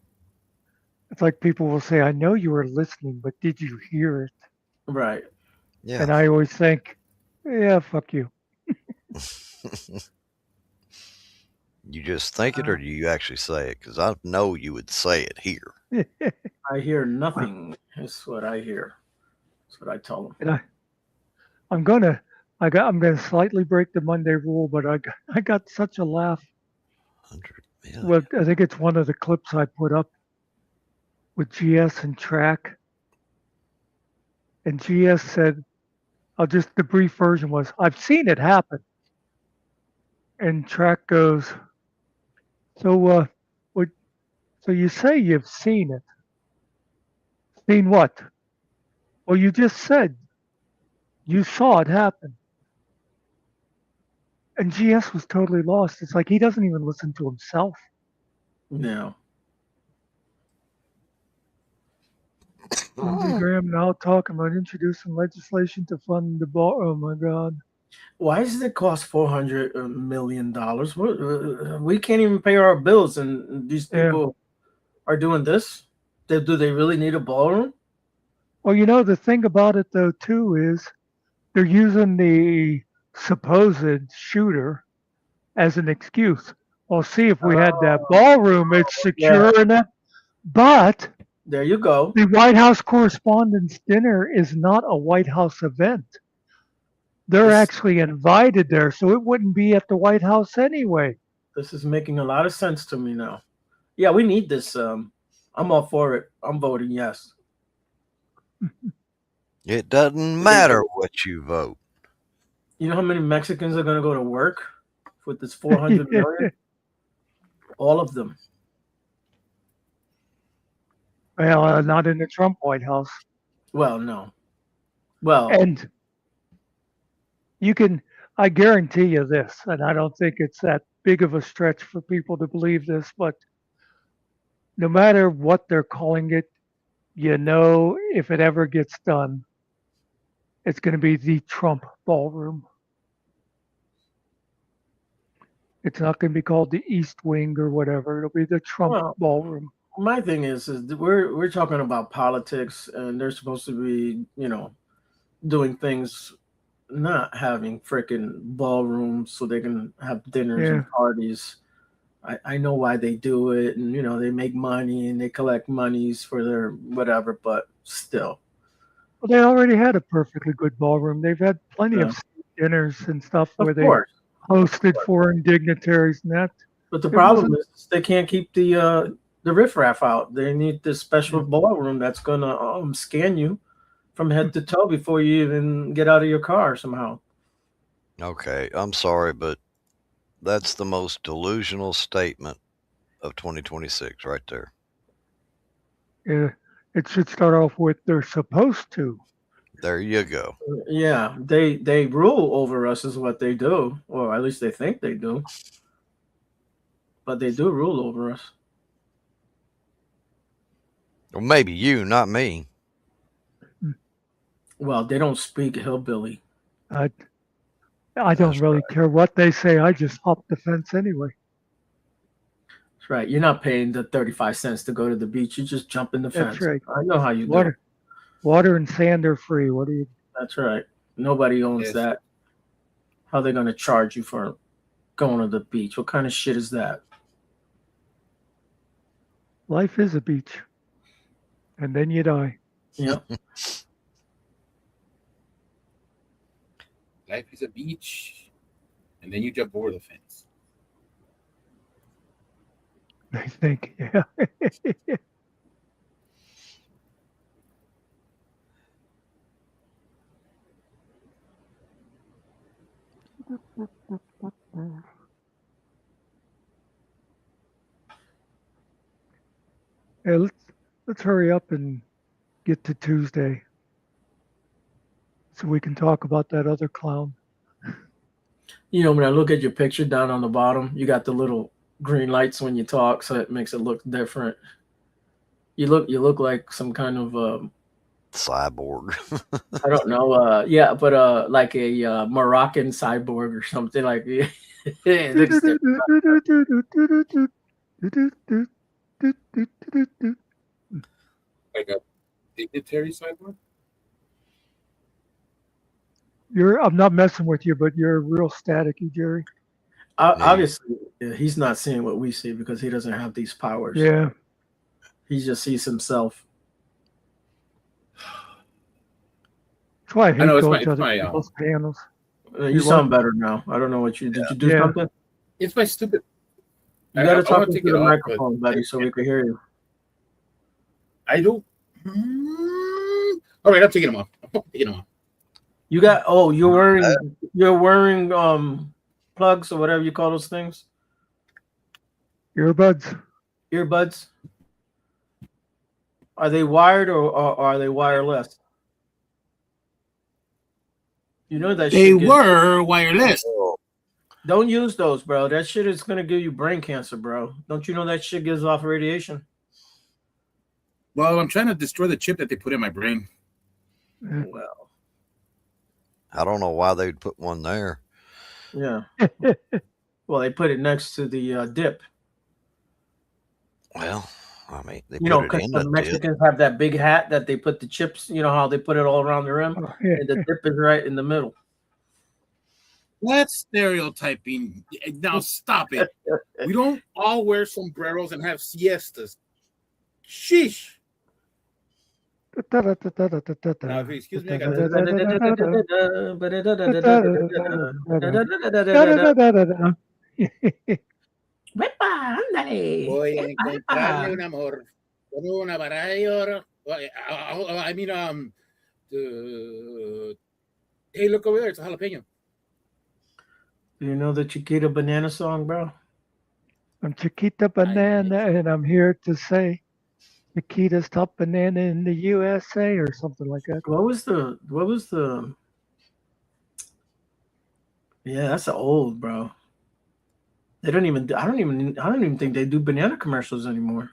It's like people will say, "I know you were listening, but did you hear it?" Right. yeah. And I always think, "Yeah, fuck you." You just think it, or do you actually say it? Because I know you would say it here. I hear nothing. Is what I hear. That's what I tell them. And I'm gonna, I'm gonna slightly break the Monday rule, but I got such a laugh. 100 million. Well, I think it's one of the clips I put up with GS and Track. And GS said, the brief version was, "I've seen it happen." And Track goes, "So, what? So you say you've seen it? Seen what? Well, you just said you saw it happen." And GS was totally lost. It's like he doesn't even listen to himself. No. Lindsey Graham now talking about introducing legislation to fund the ball. Oh my God. Why does it cost $400 million? We can't even pay our bills, and these Yeah. people are doing this. Do they really need a ballroom? Well, the thing about it though too is they're using the supposed shooter as an excuse. Well, see, if we had that ballroom, it's secure enough. But There you go. the White House Correspondents' Dinner is not a White House event. They're actually invited there, so it wouldn't be at the White House anyway. This is making a lot of sense to me now. Yeah, we need this. I'm all for it. I'm voting yes. It doesn't matter what you vote. You know how many Mexicans are going to go to work with this 400 million? All of them. Well, not in the Trump White House. Well, no. Well, And I guarantee you this, and I don't think it's that big of a stretch for people to believe this, but no matter what they're calling it, if it ever gets done, it's going to be the Trump ballroom. It's not going to be called the East Wing or whatever. It'll be the Trump ballroom. my thing is we're talking about politics, and they're supposed to be, doing things, not having freaking ballrooms so they can have dinners and parties. I know why they do it, and they make money and they collect monies for their whatever, but still. Well, they already had a perfectly good ballroom. They've had plenty of dinners and stuff where they hosted foreign dignitaries and that. But the problem is they can't keep the riffraff out. They need this special ballroom that's gonna scan you from head to toe before you even get out of your car somehow. Okay, I'm sorry, but that's the most delusional statement of 2026 right there. Yeah, it should start off with they're supposed to. There you go. Yeah, they rule over us is what they do, or at least they think they do. But they do rule over us. Well, maybe you, not me. Well, they don't speak hillbilly. I don't really care what they say. I just hop the fence anyway. That's right. You're not paying the 35 cents to go to the beach. You just jump in the fence. That's right. I know how you do. Water and sand are free. What do you? That's right. Nobody owns that. How are they going to charge you for going to the beach? What kind of shit is that? Life is a beach. And then you die. Yep. Life is a beach, and then you jump over the fence. I think, yeah. Hey, let's hurry up and get to Tuesday so we can talk about that other clown. You know, when I look at your picture down on the bottom, you got the little green lights when you talk, so it makes it look different. You look like some kind of Cyborg. I don't know, yeah, but like a Moroccan cyborg or something like. It looks different. Like a dignitary cyborg. I'm not messing with you, but you're real staticky, Jerry. Obviously, he's not seeing what we see because he doesn't have these powers. Yeah. He just sees himself. That's why I hate I know going to it's other my people's panels. You sound better now. I don't know what you did. You do Yeah. something? it's my stupid. You got to I talk wanna into take the it off, microphone, but buddy, so we can hear you. I don't. All right, I'm taking them off. I'm taking them off. You got you're wearing plugs or whatever you call those things. Earbuds. Earbuds. Are they wired or are they wireless? You know that They shit gets, were wireless. don't use those, bro. That shit is gonna give you brain cancer, bro. Don't you know that shit gives off radiation? Well, I'm trying to destroy the chip that they put in my brain. Well, I don't know why they'd put one there. yeah. Well, they put it next to the dip. Well, I mean, they You know, put it because in the the dip. Mexicans have that big hat that they put the chips. You know how they put it all around the rim, Oh, yeah. and the dip is right in the middle. That's stereotyping. Now stop it. We don't all wear sombreros and have siestas. Sheesh. Now, if you excuse me, I got voy a encontrarle un amor con una baraja de oro. I mean, hey, look over there. It's a jalapeno. Do you know the Chiquita Banana song, bro? I'm Chiquita Banana, and I'm here to say Chiquita's top banana in the USA or something like that. What was the? Yeah, that's old, bro. They don't even. I don't even think they do banana commercials anymore.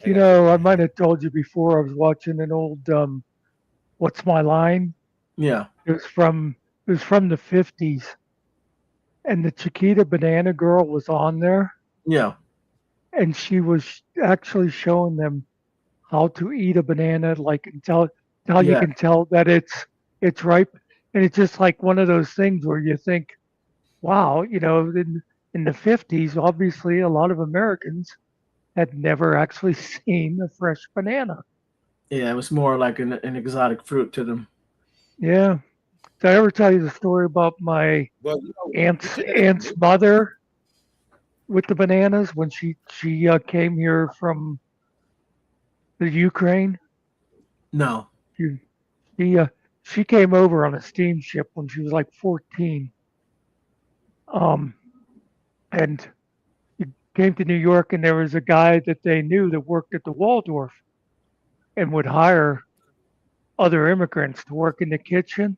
You know, I might have told you before. I was watching an old "What's My Line." Yeah. It was from the 50s, and the Chiquita Banana Girl was on there, Yeah. and she was actually showing them how to eat a banana, like until how you Yeah. can tell that it's ripe, and it's just like one of those things where you think, wow, you know, in the 50s, obviously a lot of Americans had never actually seen a fresh banana. Yeah. It was more like an exotic fruit to them. Yeah. Did I ever tell you the story about my Well, aunt's mother with the bananas when she came here from the Ukraine? No. She, she came over on a steamship when she was like 14. And she came to New York, and there was a guy that they knew that worked at the Waldorf and would hire other immigrants to work in the kitchen.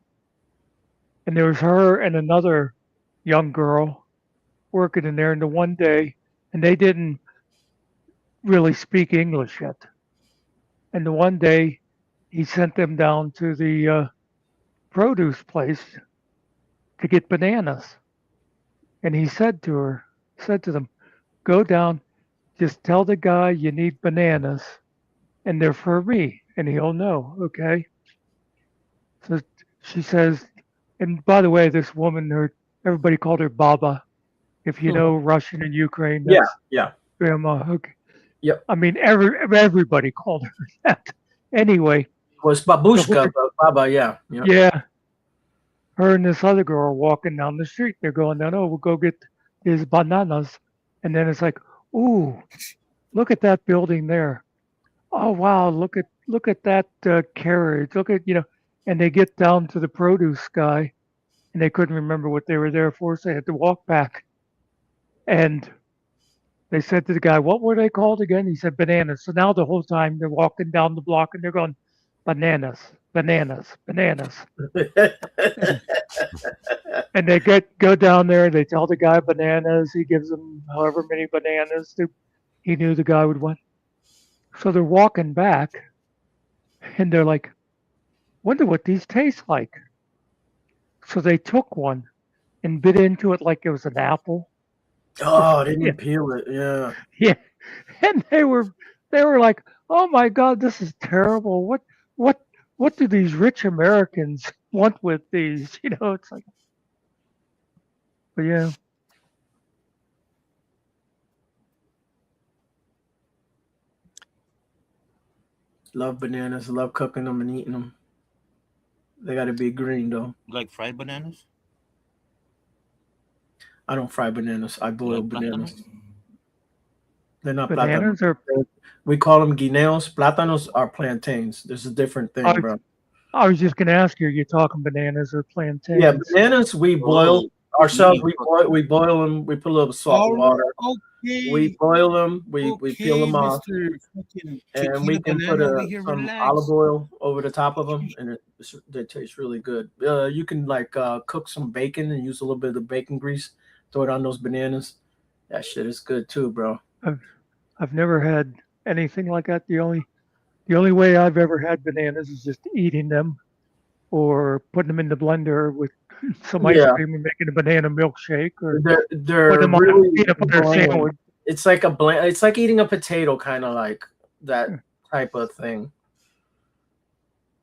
And there was her and another young girl working in there. And the one day, and they didn't really speak English yet. And the one day, he sent them down to the produce place to get bananas. And he said to them, go down, just tell the guy you need bananas and they're for me, and he'll know, okay? So she says, and by the way, this woman, everybody called her Baba. If you know Russian and Ukraine, that's Yeah. grandma. Okay. Yep. I mean, everybody called her that. Anyway. Was babushka, Baba, yeah. Yep. Yeah. Her and this other girl are walking down the street. They're going down, oh, we'll go get these bananas. And then it's like, ooh, look at that building there. Oh wow, look at that carriage. Look at, you know, and they get down to the produce guy, and they couldn't remember what they were there for, so they had to walk back. And they said to the guy, "What were they called again?" He said, "Bananas." So now the whole time they're walking down the block and they're going, "Bananas, bananas, bananas." And they go down there. They tell the guy bananas. He gives them however many bananas that he knew the guy would want. So they're walking back, and they're like, "Wonder what these taste like." So they took one and bit into it like it was an apple. Oh, they Yeah, didn't peel it. Yeah. yeah. And they were like, "Oh my God, this is terrible. What what do these rich Americans want with these?" It's like, but yeah, Love bananas. Love cooking them and eating them. They got to be green though. Like fried bananas? I don't fry bananas. I boil Like bananas. plátanos? They're not plátanos. bananas are. We call them guineos. Plátanos are plantains. There's a different thing, I, bro. I was just gonna ask you, are you talking bananas or plantains? Yeah, bananas we boil ourselves. We boil them. We put a little salt and water. Okay. We boil them. We peel them off, Mr. and we can put some olive oil over the top of them, and they taste really good. You can cook some bacon and use a little bit of the bacon grease. Throw it on those bananas. That shit is good too, bro. I've never had anything like that. The only way I've ever had bananas is just eating them or putting them in the blender with some ice cream and making a banana milkshake, or they're put them really on a peanut butter sandwich. It's like it's like eating a potato, kind of like that type of thing.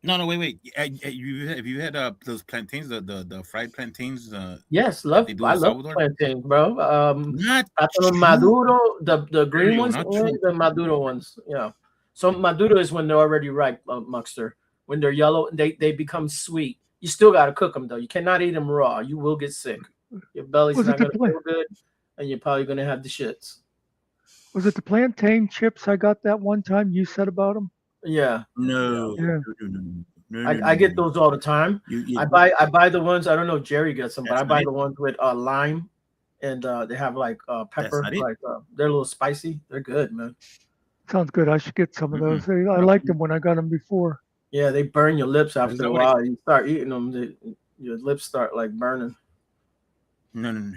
No, wait. Have you had those plantains, the fried plantains? Yes, I love plantains, bro. Maduro, the green ones, the Maduro ones. Yeah. So Maduro is when they're already ripe, Muckster. When they're yellow, they become sweet. You still got to cook them though. You cannot eat them raw. You will get sick. Your belly's not going to feel good, and you're probably going to have the shits. Was it the plantain chips I got that one time you said about them? Yeah. No. I get those all the time. I buy the ones. I don't know if Jerry gets them, but I buy the ones with lime, and they have pepper. They're a little spicy. They're good, man. Sounds good. I should get some of those. I liked them when I got them before. Yeah, they burn your lips after a while. You start eating them, your lips start burning. No.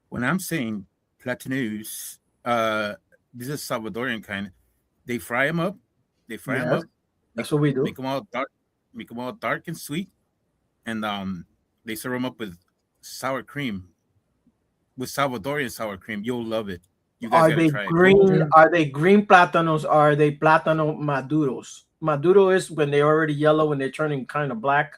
When I'm saying platanos, this is Salvadorian kind. They fry them up. That's what we do. Make them all dark and sweet, and they serve them up with sour cream, with Salvadorian sour cream. You'll love it. You guys gotta try it. Are they green plátanos? Or are they plátano maduros? Maduro is when they're already yellow and they're turning kind of black.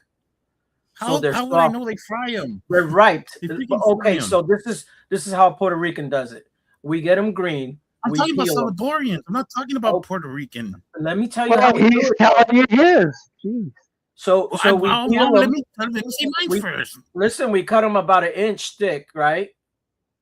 How would I know they fry them? They're ripe. Okay, so this is how Puerto Rican does it. We get them green. I'm talking about Salvadorian. I'm not talking about Puerto Rican. Let me tell you how we do it. Telling you his. Jeez. So let me see mine first. Listen, we cut them about 1 inch thick, right?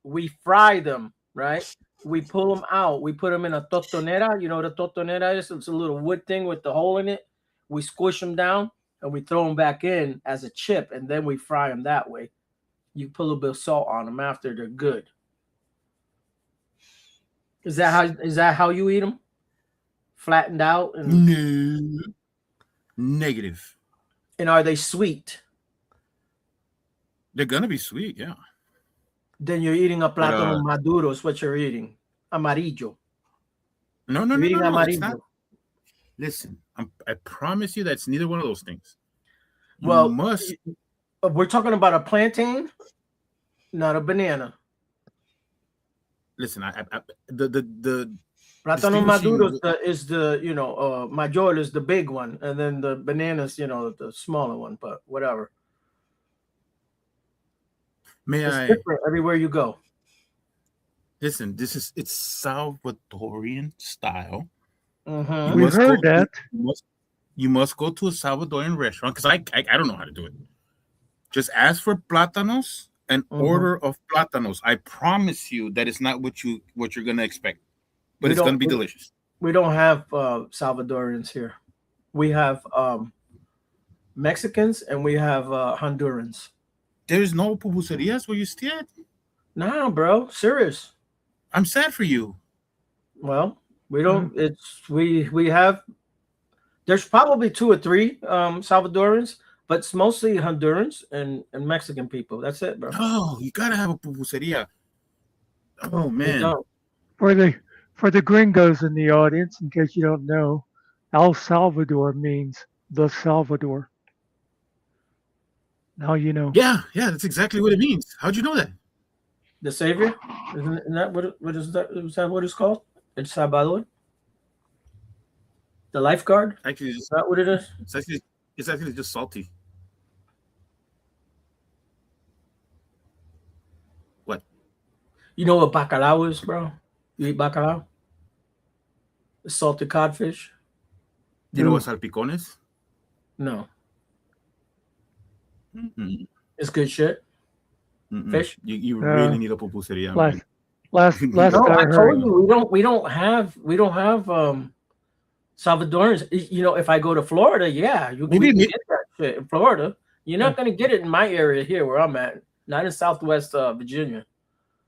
We fry them, right? We pull them out. We put them in a totonera. You know what a totonera is? It's a little wood thing with the hole in it. We squish them down and we throw them back in as a chip, and then we fry them that way. You put a little bit of salt on them after they're good. Is that how you eat them? Flattened out? No. Negative. And are they sweet? They're gonna be sweet, yeah. Then you're eating a plátano maduro is what you're eating. Amarillo. No. It's not. Listen, I promise you that's neither one of those things. We're talking about a plantain, not a banana. Listen, the plátano maduro is the mayor is the big one, and then the bananas, the smaller one. But whatever. It's different everywhere you go. Listen, it's Salvadorian style. Mm-hmm. We've heard that. You must go to a Salvadorian restaurant, because I don't know how to do it. Just ask for plátanos, an order of plátanos. I promise you that it's not what you're gonna expect, but it's gonna be delicious. We don't have Salvadorians here. We have Mexicans and we have Hondurans. There's no pupuserias where you stay at? Nah, bro. Serious. I'm sad for you. Well, we don't. It's we have. There's probably 2 or 3 Salvadorans, but it's mostly Hondurans and Mexican people. That's it, bro. No, you gotta have a pupuseria. Oh We man. don't. For the gringos in the audience, in case you don't know, El Salvador means the Salvador. Now you know. Yeah, that's exactly what it means. How'd you know that? The Savior? Isn't that what is that? Is that what it's called? It's Salvador? The lifeguard? Actually, Is that what it is? it's actually just salty. What? You know what bacalao is, bro? You eat bacalao? The salted codfish? You know what salpicón is? No. Mm-mm. It's good shit. Mm-mm. Fish? You really need a pupuseria. Last No, I I heard. told you we don't have Salvadorans. You know, if I go to Florida, yeah, we can get that shit in Florida. You're not gonna get it in my area here where I'm at, not in Southwest Virginia.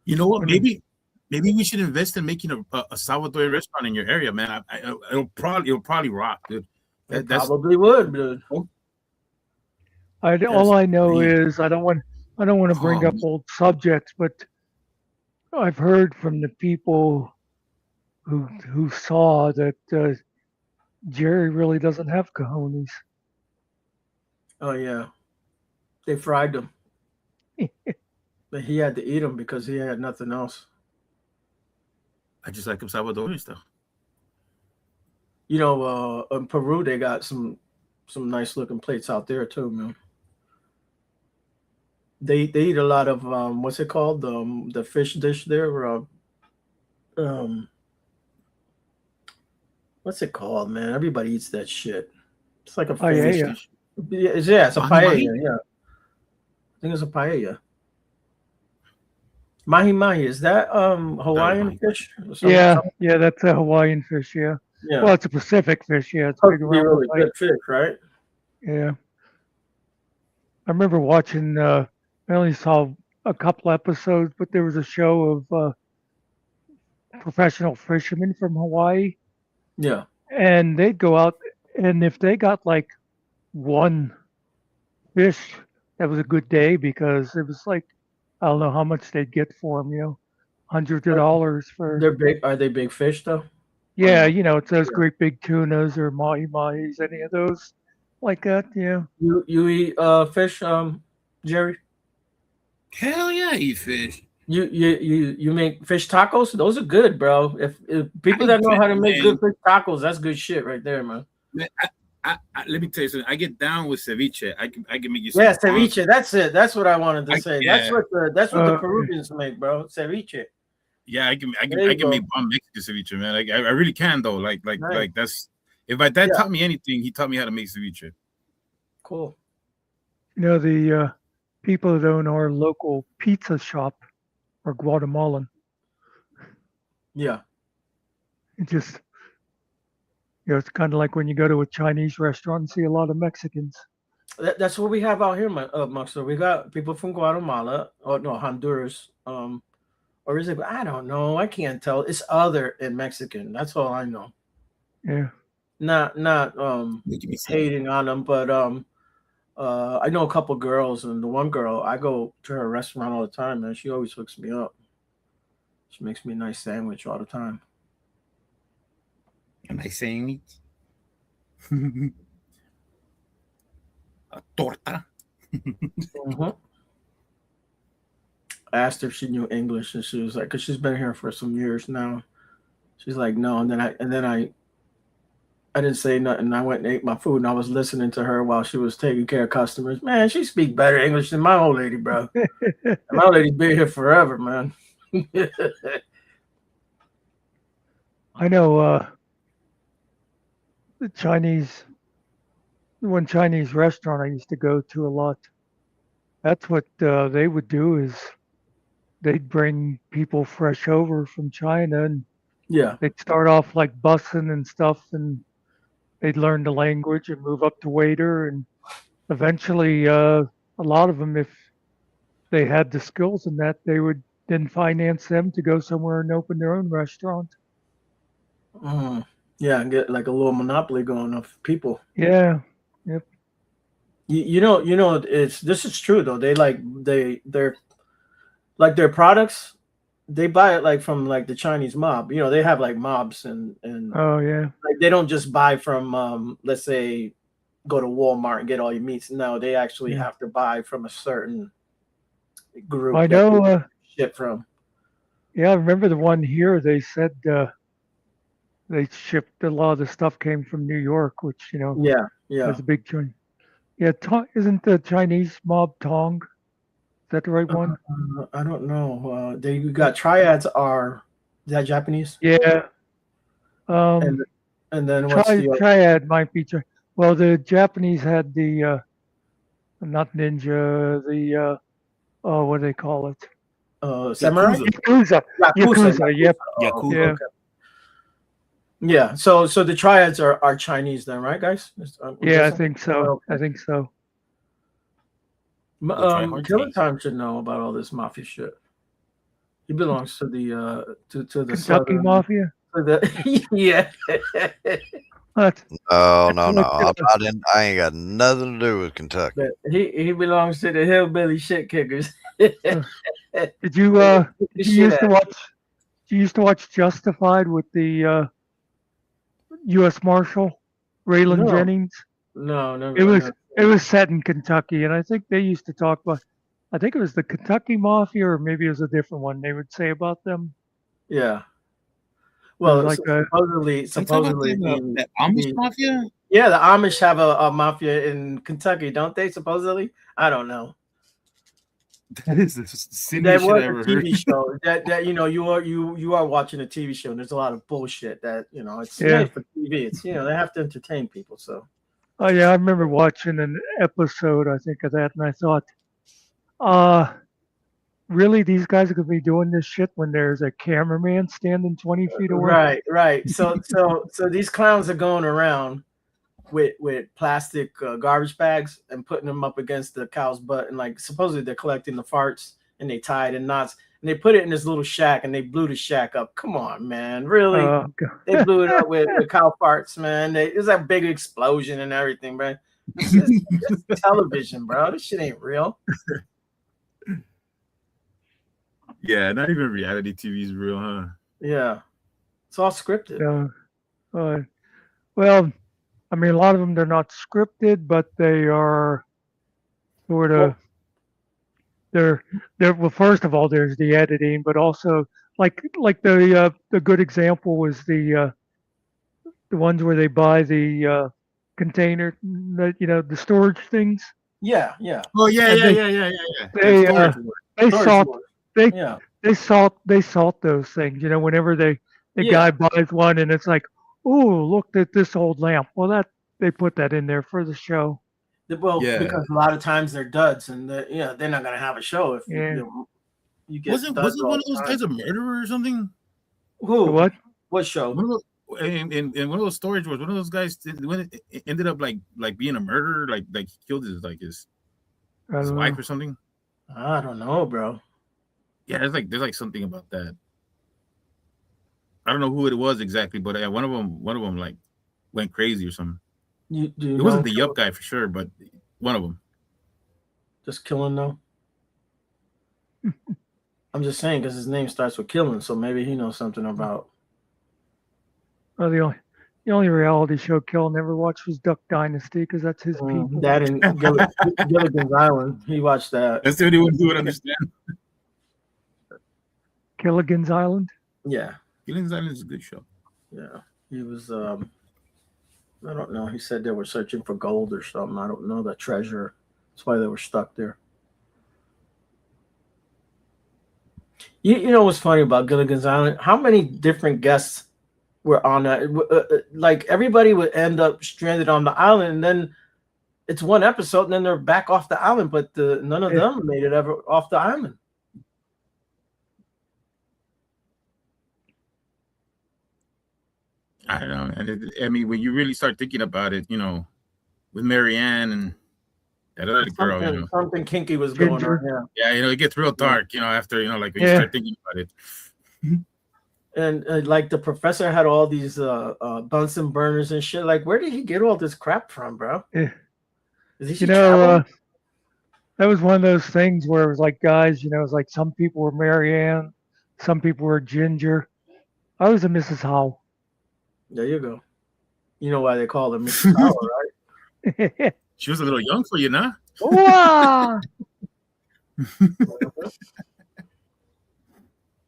You know what? Maybe we should invest in making a Salvadorian restaurant in your area, man. It'll probably rock, dude. It probably would, dude. All I know is I don't want to bring up old subjects, but I've heard from the people who saw that Jerry really doesn't have cojones. Oh yeah, they fried them, but he had to eat them because he had nothing else. I just like them Salvadorian stuff. You know, in Peru they got some nice looking plates out there too, man. They eat a lot of what's it called, the fish dish there, what's it called, man? Everybody eats that shit. It's like a fish dish. Yeah, it's a paella. Yeah, I think it's a paella. Mahi mahi, is that Hawaiian fish? Yeah, that's a Hawaiian fish. Yeah. Well, it's a Pacific fish. Yeah, it's big really good fish, right? Yeah. I remember watching. I only saw a couple episodes, but there was a show of professional fishermen from Hawaii. Yeah. And they'd go out, and if they got like one fish, that was a good day because it was like, I don't know how much they'd get for them, hundreds of dollars for. They're big. Are they big fish though? Yeah, it's those great big tunas or mahi mahis, any of those like that. Yeah. You eat fish, Jerry? Hell yeah, I eat fish. You make fish tacos? Those are good, bro. If people that know how to make good fish tacos, that's good shit right there, man. Man, let me tell you something. I get down with ceviche. I can make you. Yeah, ceviche. That's it. That's what I wanted to say. That's what the Peruvians make, bro. Ceviche. Yeah, I can make bomb Mexican ceviche, man. I really can though. Like that's if my dad taught me anything, he taught me how to make ceviche. Cool. The people that own our local pizza shop are Guatemalan. Yeah. It just, it's kind of like when you go to a Chinese restaurant and see a lot of Mexicans. That's what we have out here, Muckster. We got people from Guatemala, or no, Honduras, or is it? I don't know. I can't tell. It's other in Mexican. That's all I know. Yeah. Not hating on them, but I know a couple girls, and the one girl, I go to her restaurant all the time, man. She always hooks me up. She makes me a nice sandwich all the time. A nice sandwich? A torta? Mm-hmm. I asked her if she knew English, and she was like, because she's been here for some years now. She's like, no, and then I didn't say nothing. I went and ate my food, and I was listening to her while she was taking care of customers. Man, she speaks better English than my old lady, bro. My old lady's been here forever, man. I know the one Chinese restaurant I used to go to a lot. That's what they would do is they'd bring people fresh over from China, and they'd start off like bussing and stuff, and they'd learn the language and move up to waiter, and eventually a lot of them, if they had the skills in that, they would then finance them to go somewhere and open their own restaurant. Yeah, and get like a little monopoly going of people. Yeah. Yep. You know, it's this is true though. They're like their products. They buy it like from like the Chinese mob. You know, they have like mobs and Oh yeah. like they don't just buy from let's say go to Walmart and get all your meats. No, they actually Yeah. have to buy from a certain group I that know. ship from. Yeah, I remember the one here. They said they shipped a lot of the stuff came from New York, which Yeah, yeah. was a big joint. Yeah, isn't the Chinese mob Tong? Is that the right one? I don't know. They got triads are is that Japanese? Yeah. Um, And and then what's the Triad might be. Well, the Japanese had the not ninja, the oh, what do they call it? samurai? Yakuza. Yakuza. Yakuza. Yep. Oh, Yeah. okay. Yeah. So the triads are Chinese then, right, guys? I'm Yeah, I guessing? think so. Okay. I think so. Killer Time should know about all this mafia shit. He belongs to the to the Kentucky southern Mafia. to the yeah. That's, No, that's no, like no. I ain't got nothing to do with Kentucky. But he belongs to the hillbilly shit kickers. did you The shit used to at- watch? You used to watch Justified with the U.S. Marshal Raylan No, Jennings. no, It never, was never. it was set in Kentucky, and I think they used to talk about. I think it was the Kentucky Mafia, or maybe it was a different one. They would say about them. Yeah. It was Well, like supposedly, Are you talking about that Amish mafia? yeah, the Amish have a mafia in Kentucky, don't they? Supposedly, I don't know. That is the There silliest shit was I a ever heard. TV show that you are watching a TV show, and there's a lot of bullshit that it's Yeah. made for TV. It's they have to entertain people. So oh yeah, I remember watching an episode. I think of that, and I thought, really, these guys are gonna be doing this shit when there's a cameraman standing 20 feet away. right. So these clowns are going around with plastic garbage bags and putting them up against the cow's butt, and like supposedly they're collecting the farts and they tie it in knots and they put it in this little shack and they blew the shack up. Come on, man, really? Oh, They blew it up with cow farts, man. It's a big explosion and everything, bro. It's television, bro. This shit ain't real. Yeah, not even reality TV is real, huh? Yeah, it's all scripted. Well, I mean, a lot of them they're not scripted, but they are sort of. They're well. First of all, there's the editing, but also like the good example was the ones where they buy the container, the storage things. Yeah. Oh yeah. And they they salt they Yeah. they salt those things. Whenever the Yeah. guy buys one and it's like, oh, look at this old lamp. Well, that they put that in there for the show. Well, Yeah. because a lot of times they're duds, and they're not gonna have a show if Yeah. you get. Wasn't duds all one of the those time. guys a murderer or something? Who? What? What show? One of those, in one of those storage wars, one of those guys ended up like being a murderer, like he killed his I don't wife know. or something. I don't know, bro. Yeah, there's like something about that. I don't know who it was exactly, but one of them like went crazy or something. It wasn't the Yup guy for sure, but one of them. Just killing though. I'm just saying because his name starts with killing, so maybe he knows something about. Well, the only reality show Kel never watched was Duck Dynasty because that's his people. That and Gilligan's Island. He watched that. That's the only one who would understand. Gilligan's Island. Yeah. Gilligan's Island is a good show. Yeah. He was. I don't know. He said they were searching for gold or something. I don't know, the treasure. That's why they were stuck there. You know what's funny about Gilligan's Island? How many different guests were on that? Like everybody would end up stranded on the island, and then it's one episode, and then they're back off the island. But none of them made it ever off the island. I don't know. I mean, when you really start thinking about it, with Marianne and That other girl, you know. Something kinky was going Ginger. on. Yeah. Yeah, you know, it gets real dark, you know, after, you know, like when you Yeah. start thinking about it. And like the professor had all these Bunsen burners and shit. Like, where did he get all this crap from, bro? Yeah. Is he You traveling? know, that was one of those things where it was like, guys, you know, it was like some people were Marianne, some people were Ginger. I was a Mrs. Howell. There you go. You know why they call her Mrs. Howell, right? She was a little young for you, nah? Wow.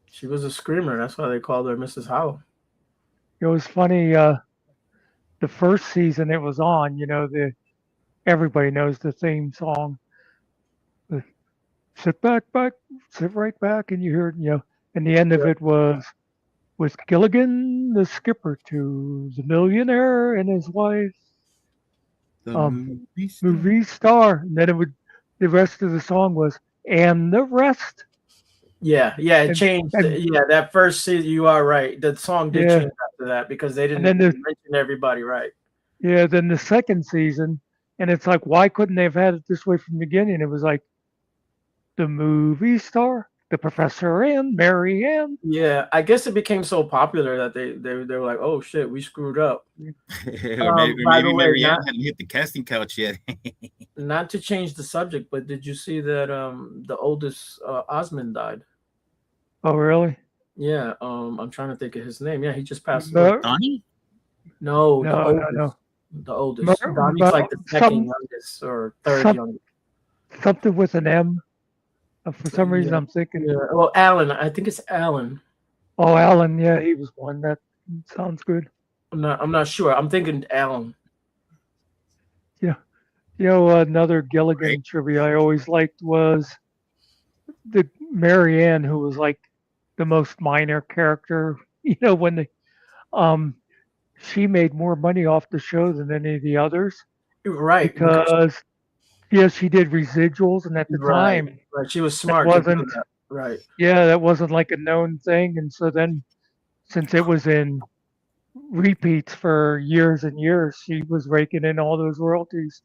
She was a screamer. That's why they called her Mrs. Howell. It was funny. The first season it was on, you know, everybody knows the theme song. Sit right back, and you hear, you know, and the end of it was with Gilligan, the skipper, to the millionaire and his wife, movie star. And then the rest of the song was, and the rest. Yeah, it changed. Yeah, that first season, you are right. The song did change after that because they didn't mention everybody, right? Yeah, then the second season, and it's like, why couldn't they have had it this way from the beginning? It was like, the movie star, the professor, and Mary Ann. Yeah, I guess it became so popular that they were like, oh shit, we screwed up. By the way, hadn't hit the casting couch yet. Not to change the subject, but did you see that the oldest Osmond died? Oh, really? Yeah. I'm trying to think of his name. Yeah, he just passed away. Donnie? No, No. The oldest. Donnie's like the second youngest or third youngest. Something with an M. For some reason, I'm thinking. Yeah. Well, Alan. I think it's Alan. Oh, Alan. Yeah, he was one. That sounds good. I'm not sure. I'm thinking Alan. Yeah. You know, another Gilligan trivia I always liked was the Mary Ann, who was like the most minor character. You know, when she made more money off the show than any of the others. Right. Because she did residuals, and at the time, right, she was smart. Wasn't right? Yeah, that wasn't like a known thing, and so then, since it was in repeats for years and years, she was raking in all those royalties.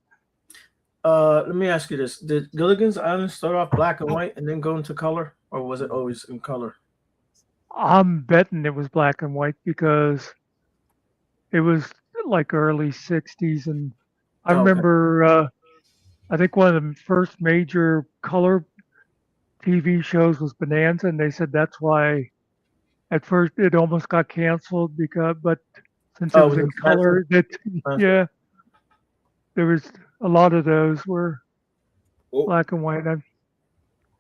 Let me ask you this: did Gilligan's Island start off black and white and then go into color, or was it always in color? I'm betting it was black and white because it was like early '60s, and I remember. I think one of the first major color TV shows was Bonanza, and they said that's why at first it almost got canceled but since it was in color, there was a lot of those were black and white.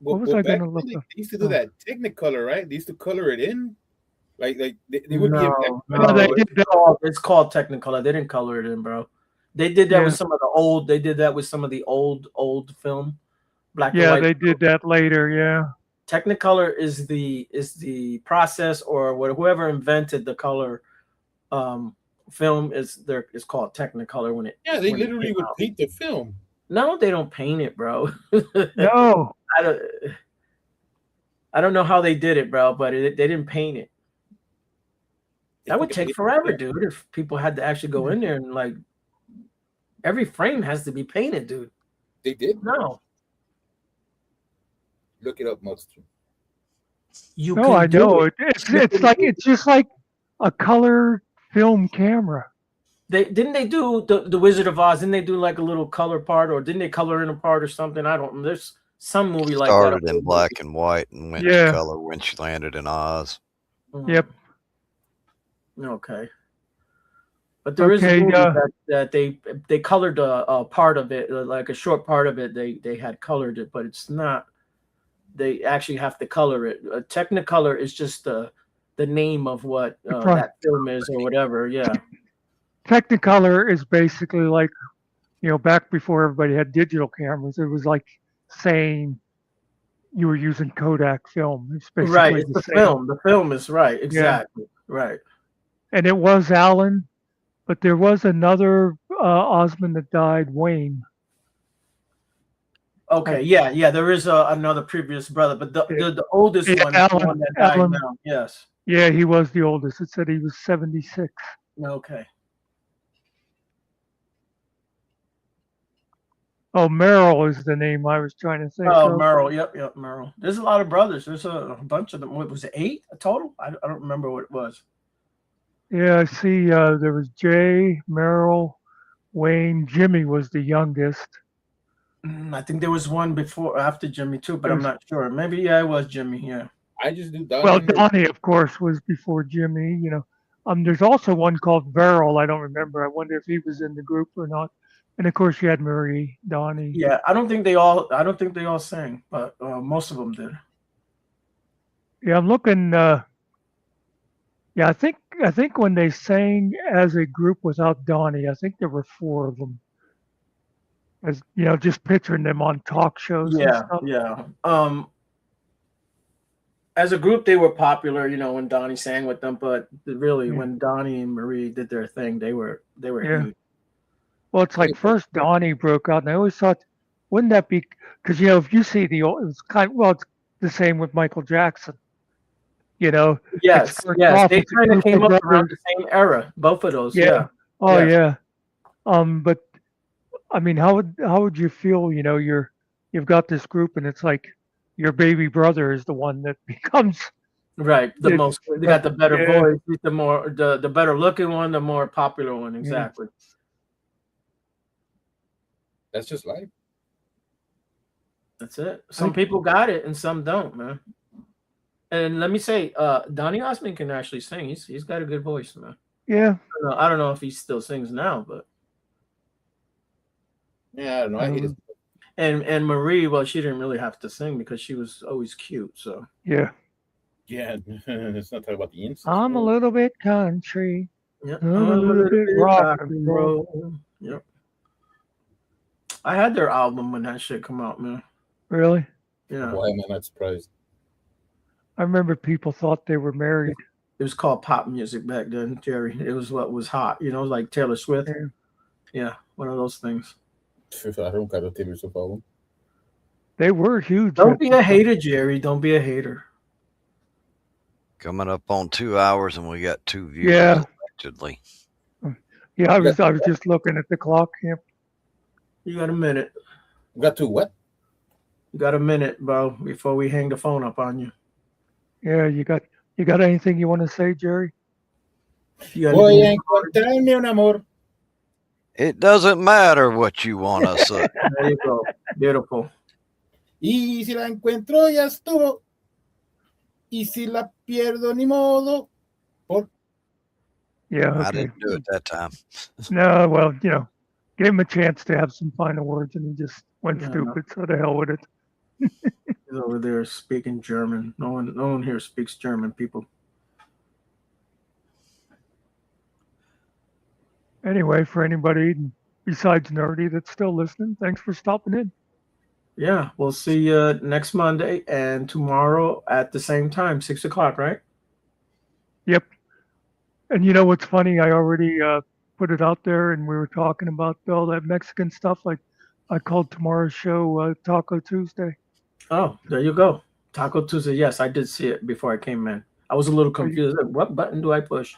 What was I going to look up? They used to do that Technicolor, right? They used to color it in. Like they would be. It's called Technicolor. They didn't color it in, bro. They did that with some of the old. They did that with some of the old film, black and white. Yeah, they did that later. Yeah. Technicolor is the process, or whoever invented the color film is called Technicolor when it. Yeah, they literally would paint the film. No, they don't paint it, bro. No. I don't know how they did it, bro, but they didn't paint it. That would take forever, dude. If people had to actually go in there and like. Every frame has to be painted, dude. They did? No. Look it up, Muckster. I know. It's just like a color film camera. Didn't they do the Wizard of Oz? Didn't they do like a little color part, or didn't they color in a part or something? I don't know. There's some movie like that. Started in black and white and went to color when she landed in Oz. Yep. Okay. But there is a movie that they colored a part of it, like a short part of it. They had colored it, but it's not. They actually have to color it. Technicolor is just the name of what that film is or whatever. Yeah. Technicolor is basically like, back before everybody had digital cameras. It was like saying you were using Kodak film. It's basically right. It's the film. The film is right. Exactly. Yeah. Right. And it was Alan. But there was another Osmond that died, Wayne. Okay, yeah, there is another previous brother, but the oldest one is the one that died now. Yes. Yeah, he was the oldest. It said he was 76. Okay. Oh, Merrill is the name I was trying to think Oh, of. Merle. Yep, Merle. There's a lot of brothers. There's a bunch of them. What was it, 8 total? I don't remember what it was. Yeah, I see. There was Jay, Merrill, Wayne. Jimmy was the youngest. I think there was one before, after Jimmy too, but I'm There's- not sure. Maybe it was Jimmy. Yeah. I just do Donnie. Well, Donnie, of course, was before Jimmy. There's also one called Verrill. I don't remember. I wonder if he was in the group or not. And of course, you had Marie, Donnie. Yeah, I don't think they all sang, but most of them did. Yeah, I'm looking. Yeah, I think when they sang as a group without Donnie, I think there were 4 of them. As just picturing them on talk shows and Yeah, stuff. yeah. As a group, they were popular, when Donnie sang with them. But really, Yeah. when Donnie and Marie did their thing, they were Yeah. huge. Well, it's like first Donnie broke out, and I always thought, wouldn't that be? Because if you see the old, it's it's the same with Michael Jackson. Yes, starts yes. off They as a kind of group came of up around brothers. the same era, both of those. Yeah. Yeah. Oh Yeah. yeah. But I mean, how would you feel? You've got this group, and it's like your baby brother is the one that becomes Right. They got the better Yeah. voice, the better looking one, the more popular one. Exactly. That's just life. That's it. Some people got it and some don't, man. And let me say, Donny Osmond can actually sing. He's got a good voice, man. Yeah. I don't know if he still sings now, but Yeah, I don't know. I hate it. and Marie, well, she didn't really have to sing because she was always cute. So Yeah. Yeah, let's not talk about the incense. I'm a little bit country. yeah, I'm a little bit rock and roll. Yep. I had their album when that shit come out, man. Really? Yeah. Why am I not surprised? I remember people thought they were married. It was called pop music back then, Jerry. It was what was hot, like Taylor Swift. Yeah. Yeah, one of those things. I don't got a Taylor Swift album. They were huge. Don't be a hater, Jerry. Don't be a hater. Coming up on 2 hours, and we got 2 views. Yeah. Allegedly. Yeah, I was just looking at the clock. Yep. You got a minute. Got to what? You got a minute, bro, before we hang the phone up on you. Yeah, you got anything you want to say, Jerry? Voy a encontrarme un amor. It doesn't matter what you want to say. There you go. Beautiful. Y si la encuentro ya estuvo. Y si la pierdo ni modo. Yeah. I Okay. didn't do it that time. No, well, gave him a chance to have some final words, and he just went Yeah, stupid. So the hell with it. He's over there speaking German. No one here speaks German, people. Anyway, for anybody besides Nerdy that's still listening, thanks for stopping in. Yeah, we'll see you next Monday and tomorrow at the same time, 6 o'clock, right? Yep. And you know what's funny? I already put it out there, and we were talking about all that Mexican stuff. I called tomorrow's show Taco Tuesday. Oh, there you go. Taco Tuesday. Yes, I did see it before I came in. I was a little confused. What button do I push?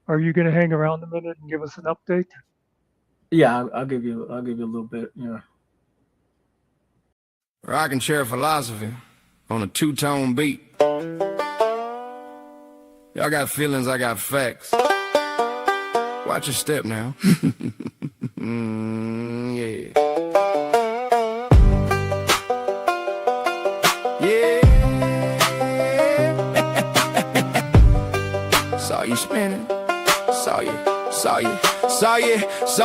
Are you going to hang around a minute and give us an update? Yeah, I'll give you a little bit. Yeah. I can share philosophy on a two-tone beat. Y'all got feelings, I got facts. Watch your step now. Yeah. Yeah. Saw you spinning. Saw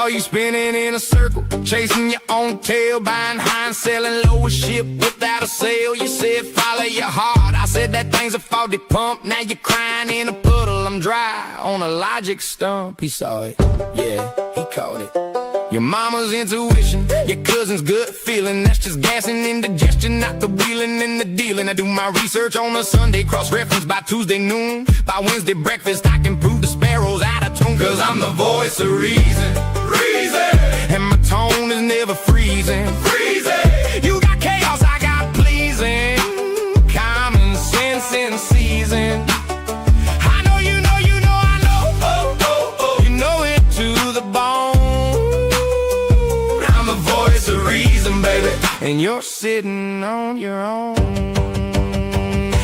you spinning in a circle, chasing your own tail, buying high and selling low, a ship without a sail. You said follow your heart, I said that thing's a faulty pump. Now you're crying in a puddle, I'm dry on a logic stump. He saw it, yeah, he caught it. Your mama's intuition, your cousin's gut feeling. That's just gas and indigestion, not the wheeling and the dealing. I do my research on a Sunday, cross-reference by Tuesday noon. By Wednesday breakfast, I can prove the sparrows out of tune. Cause I'm the voice of reason, and my tone is never freezing. You got chaos, I got pleasing. Common sense in season. I know you know, I know. You know it to the bone. and you're sitting on your own.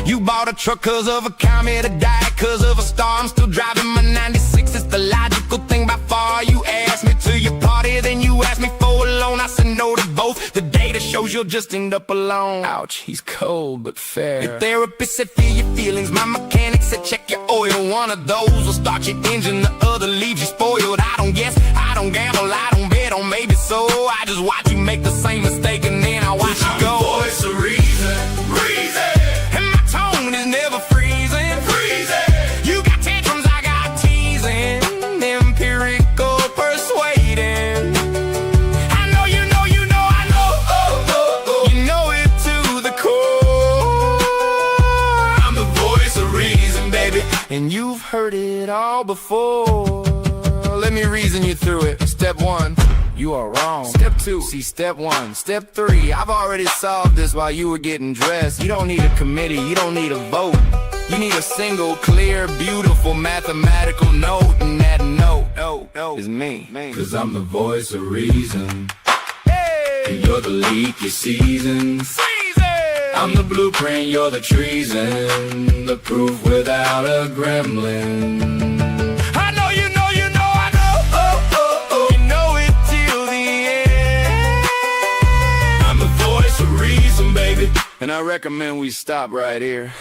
You bought a truck cause of a comet, a diet cause of a star. I'm still driving my 96, it's the logical thing by far. You asked me to your party, then you asked me for a loan. I said no to both, the data shows you'll just end up alone. Ouch, he's cold but fair. Your therapist said feel your feelings, my mechanic said check your oil. One of those will start your engine, the other leaves you spoiled. I don't guess, I don't gamble, I don't bet on maybe so. I just watch you make the same mistake and then I watch you go. Voice of reason, reason. And my tone is never freezing, freezing. You got tantrums, I got teasing, empirical persuading. I know you know, you know, I know, you know it to the core. I'm the voice of reason, baby, and you've heard it all before. Let me reason you through it. Step 1, you are wrong. Step 2, see step 1. Step 3, I've already solved this while you were getting dressed. You don't need a committee, you don't need a vote. You need a single, clear, beautiful mathematical note. And that note is me. Cause I'm the voice of reason. Hey! And you're the leak, you're seasoned. I'm the blueprint, you're the treason. The proof without a gremlin. I know you know, you know, I know. You know it till the end. I'm the voice of reason, baby, and I recommend we stop right here.